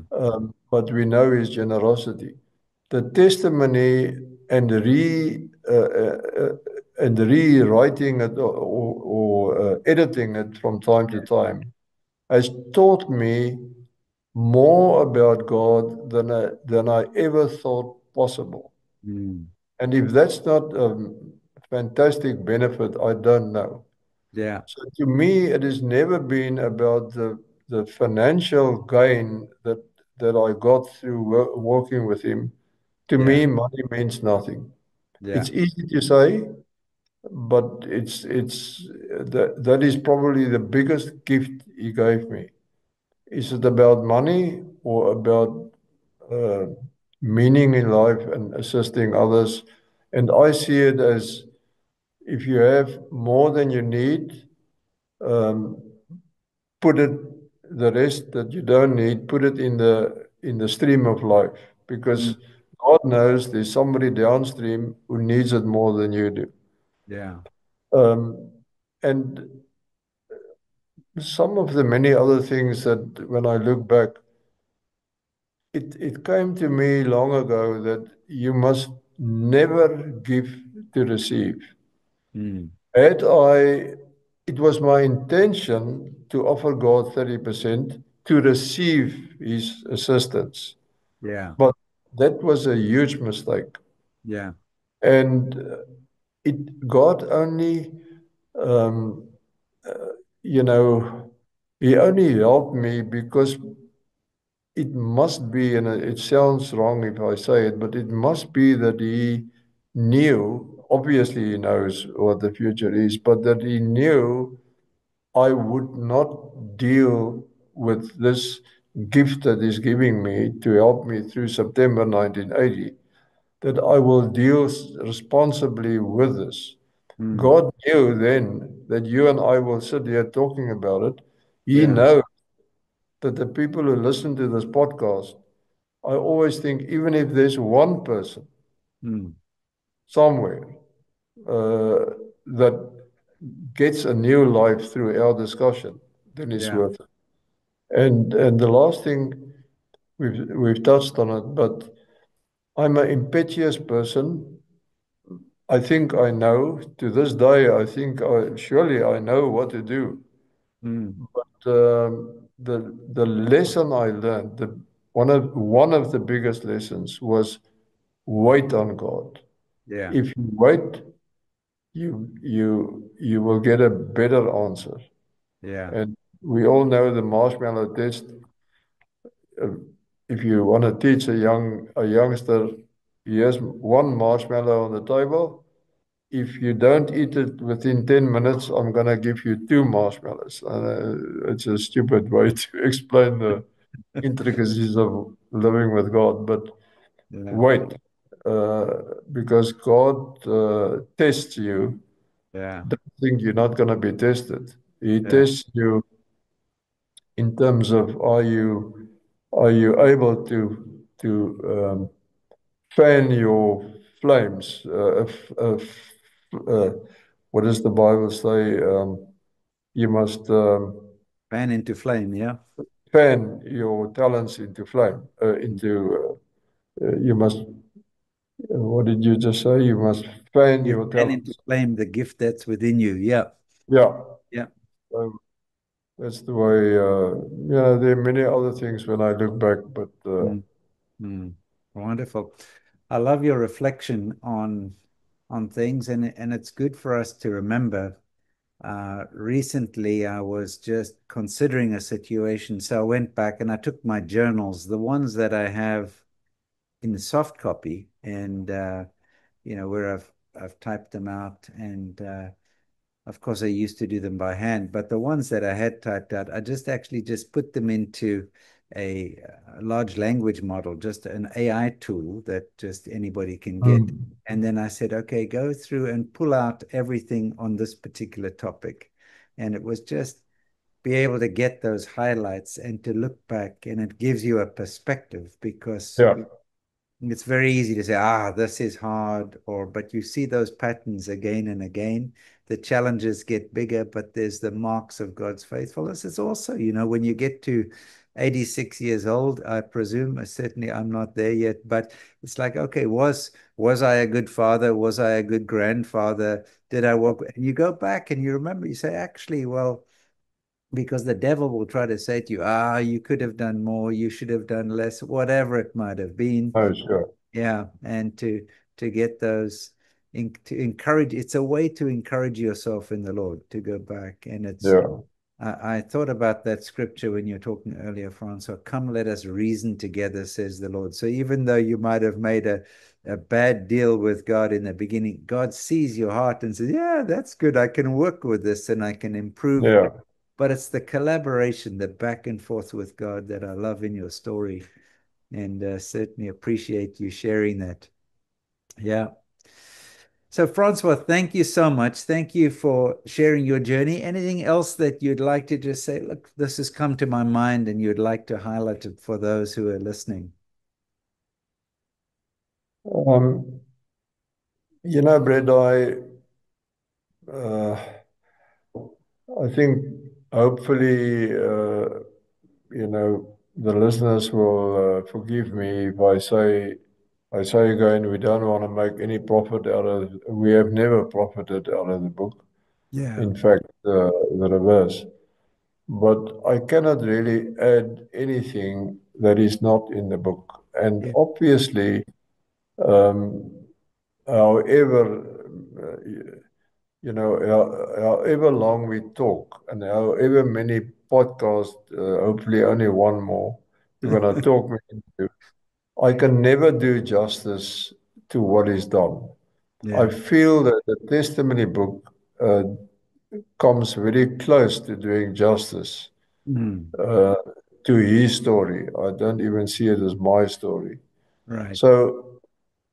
But we know His generosity. The testimony and and rewriting it or editing it from time to time has taught me more about God than I ever thought possible. Mm. And if that's not a fantastic benefit, I don't know. Yeah. So to me, it has never been about the financial gain that I got through working with him. To Yeah. me, money means nothing. Yeah. It's easy to say, but it's that is probably the biggest gift he gave me. Is it about money or about uh, meaning in life and assisting others? And I see it as if you have more than you need, um, put it the rest that you don't need, put it in the stream of life Mm. because God knows there's somebody downstream who needs it more than you do. Yeah. Um, and some of the many other things that when I look back, it came to me long ago that you must never give to receive. Mm. Had I, it was my intention to offer God 30% to receive His assistance. Yeah. But that was a huge mistake. Yeah. And God only, um, you know, He only helped me because it must be, and it sounds wrong if I say it, but it must be that He knew, obviously He knows what the future is, but that He knew I would not deal with this gift that He's giving me to help me through September 1980, that I will deal responsibly with this. Mm. God knew then that you and I will sit here talking about it. He Yeah. knows that the people who listen to this podcast, I always think, even if there's one person Mm. somewhere uh, that gets a new life through our discussion, then it's Yeah. worth it. And the last thing we've touched on it, but I'm an impetuous person. I think I know to this day. I think surely I know what to do. Mm. But the lesson I learned, one of the biggest lessons was wait on God. Yeah. If you wait, you will get a better answer. Yeah. And we all know the marshmallow test. Uh, If you want to teach a youngster, here's one marshmallow on the table. If you don't eat it within 10 minutes, I'm going to give you two marshmallows. It's a stupid way to explain the intricacies of living with God, but Yeah. wait, uh, because God tests you. Yeah. Don't think you're not going to be tested. He Yeah. tests you in terms of are you able to fan your flames? What does the Bible say? You must Fan into flame. Yeah. fan your talents into flame. You must. What did you just say? You must fan You your fan into talents. flame the gift that's within you. Yeah. Yeah. Yeah. So that's the way. There are many other things when I look back, but Mm, mm. Wonderful. I love your reflection on things, and it's good for us to remember. Recently, I was just considering a situation, so I went back and I took my journals, the ones that I have in the soft copy, and where I've typed them out, and of course I used to do them by hand, but the ones that I had typed out, I just actually just put them into a large language model, just an AI tool that just anybody can get. mm, And then I said, okay, go through and pull out everything on this particular topic. And it was just be able to get those highlights and to look back, and it gives you a perspective because yeah, it's very easy to say, this is hard, but you see those patterns again and again. The challenges get bigger, but there's the marks of God's faithfulness. It's also, when you get to 86 years old, I presume, certainly I'm not there yet, but it's like, okay, was I a good father? Was I a good grandfather? Did I work? And you go back and you remember, you say, actually, well, because the devil will try to say to you, you could have done more, you should have done less, whatever it might have been. no, sure, Yeah, and to get those to encourage, it's a way to encourage yourself in the Lord to go back. And yeah, I thought about that scripture when you're talking earlier, Francois. Come, let us reason together, says the Lord. So even though you might have made a bad deal with God in the beginning, God sees your heart and says, yeah, that's good. I can work with this and I can improve. yeah, But it's the collaboration, the back and forth with God that I love in your story, and certainly appreciate you sharing that. Yeah. So, Francois, thank you so much. Thank you for sharing your journey. Anything else that you'd like to just say? Look, this has come to my mind, and you'd like to highlight it for those who are listening. um, Brett, uh, I think hopefully, the listeners will forgive me if I say again, we don't want to make any profit out of, we have never profited out of the book. Yeah. In fact, the reverse. But I cannot really add anything that is not in the book. And Yeah. obviously, um, however, however long we talk and however many podcasts, hopefully only one more, you're going to talk me into, I can never do justice to what is done. I Yeah. feel that the testimony book comes very close to doing justice Mm, uh, to his story. I don't even see it as my story. right. So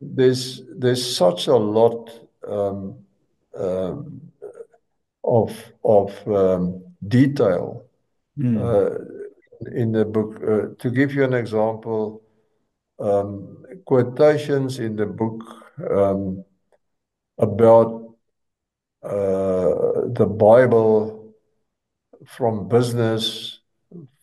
there's such a lot um, um, of detail Mm, uh, in the book. To give you an example, quotations in the book about the Bible from business,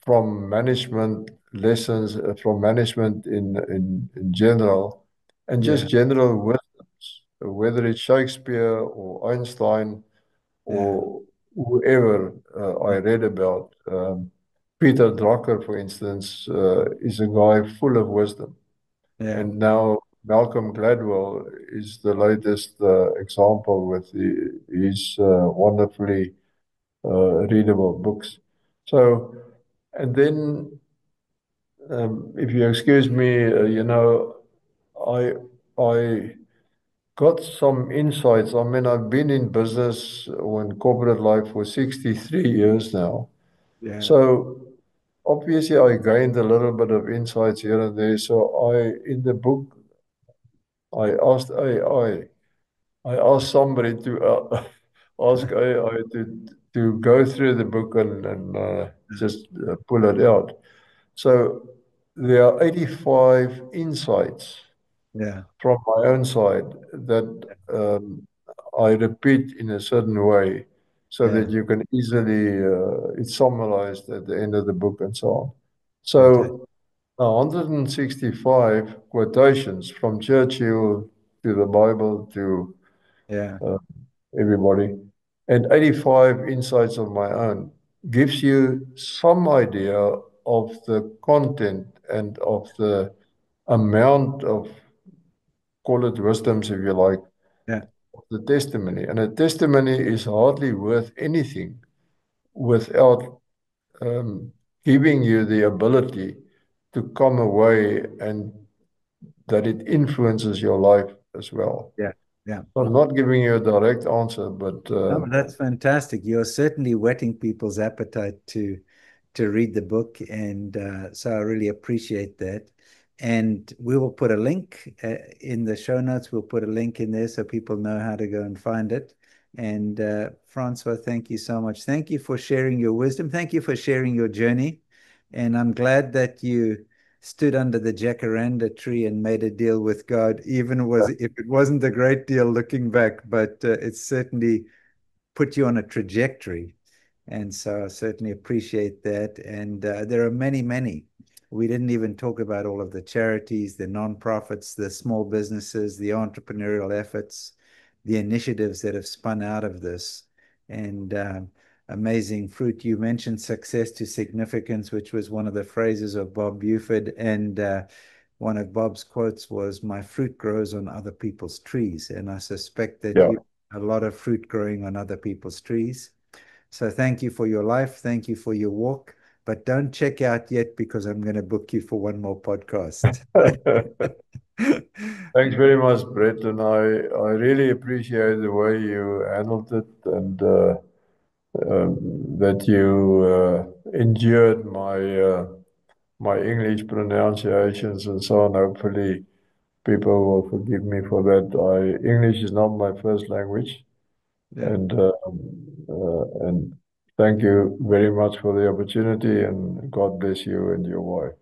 from management lessons, from management in general, and just yeah. general wisdoms, whether it's Shakespeare or Einstein Yeah. or whoever I read about. Peter Drucker, for instance, is a guy full of wisdom. Yeah. And now Malcolm Gladwell is the latest example with his wonderfully readable books. So, and then, if you excuse me, I I got some insights. I mean, I've been in business or in corporate life for 63 years now. Yeah. So obviously I gained a little bit of insights here and there. So in the book, I asked AI, I asked somebody to ask AI to go through the book and just pull it out. So there are 85 insights Yeah. from my own side that I repeat in a certain way so Yeah. that you can easily, it's summarized at the end of the book and so on. Fantastic. So 165 quotations from Churchill to the Bible to Yeah. uh, everybody, and 85 insights of my own gives you some idea of the content and of the amount of, call it wisdoms if you like, Yeah. of the testimony. And a testimony is hardly worth anything without um, giving you the ability to come away and that it influences your life as well. Yeah. Yeah. So I'm not giving you a direct answer, but No, that's fantastic. You're certainly whetting people's appetite to read the book, and so I really appreciate that. And we will put a link in the show notes. We'll put a link in there so people know how to go and find it. And Francois, thank you so much. Thank you for sharing your wisdom. Thank you for sharing your journey. And I'm glad that you stood under the jacaranda tree and made a deal with God, even was if it wasn't a great deal looking back, but it's certainly put you on a trajectory. And so I certainly appreciate that. And there are many, many. We didn't even talk about all of the charities, the nonprofits, the small businesses, the entrepreneurial efforts, the initiatives that have spun out of this. And amazing fruit. You mentioned success to significance, which was one of the phrases of Bob Buford. And one of Bob's quotes was, "My fruit grows on other people's trees." And I suspect that yeah. you a lot of fruit growing on other people's trees. So thank you for your life. Thank you for your walk. But don't check out yet because I'm going to book you for one more podcast. Thanks very much, Brett. And I really appreciate the way you handled it and that you endured my English pronunciations and so on. Hopefully, people will forgive me for that. English is not my first language, Yeah. and thank you very much for the opportunity, and God bless you and your wife.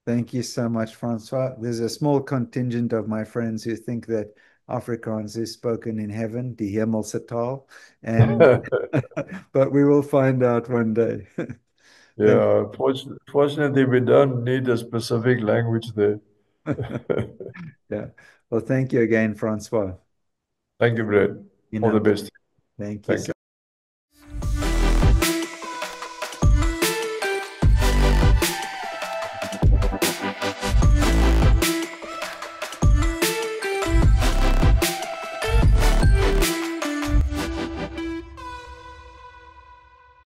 Thank you so much, Francois. There's a small contingent of my friends who think that Afrikaans is spoken in heaven, die Hemelse and but we will find out one day. Thank Yeah, fortunately, we don't need a specific language there. yeah. Well, thank you again, Francois. Thank you, Brett. You All know, the best. thank you Thank so you.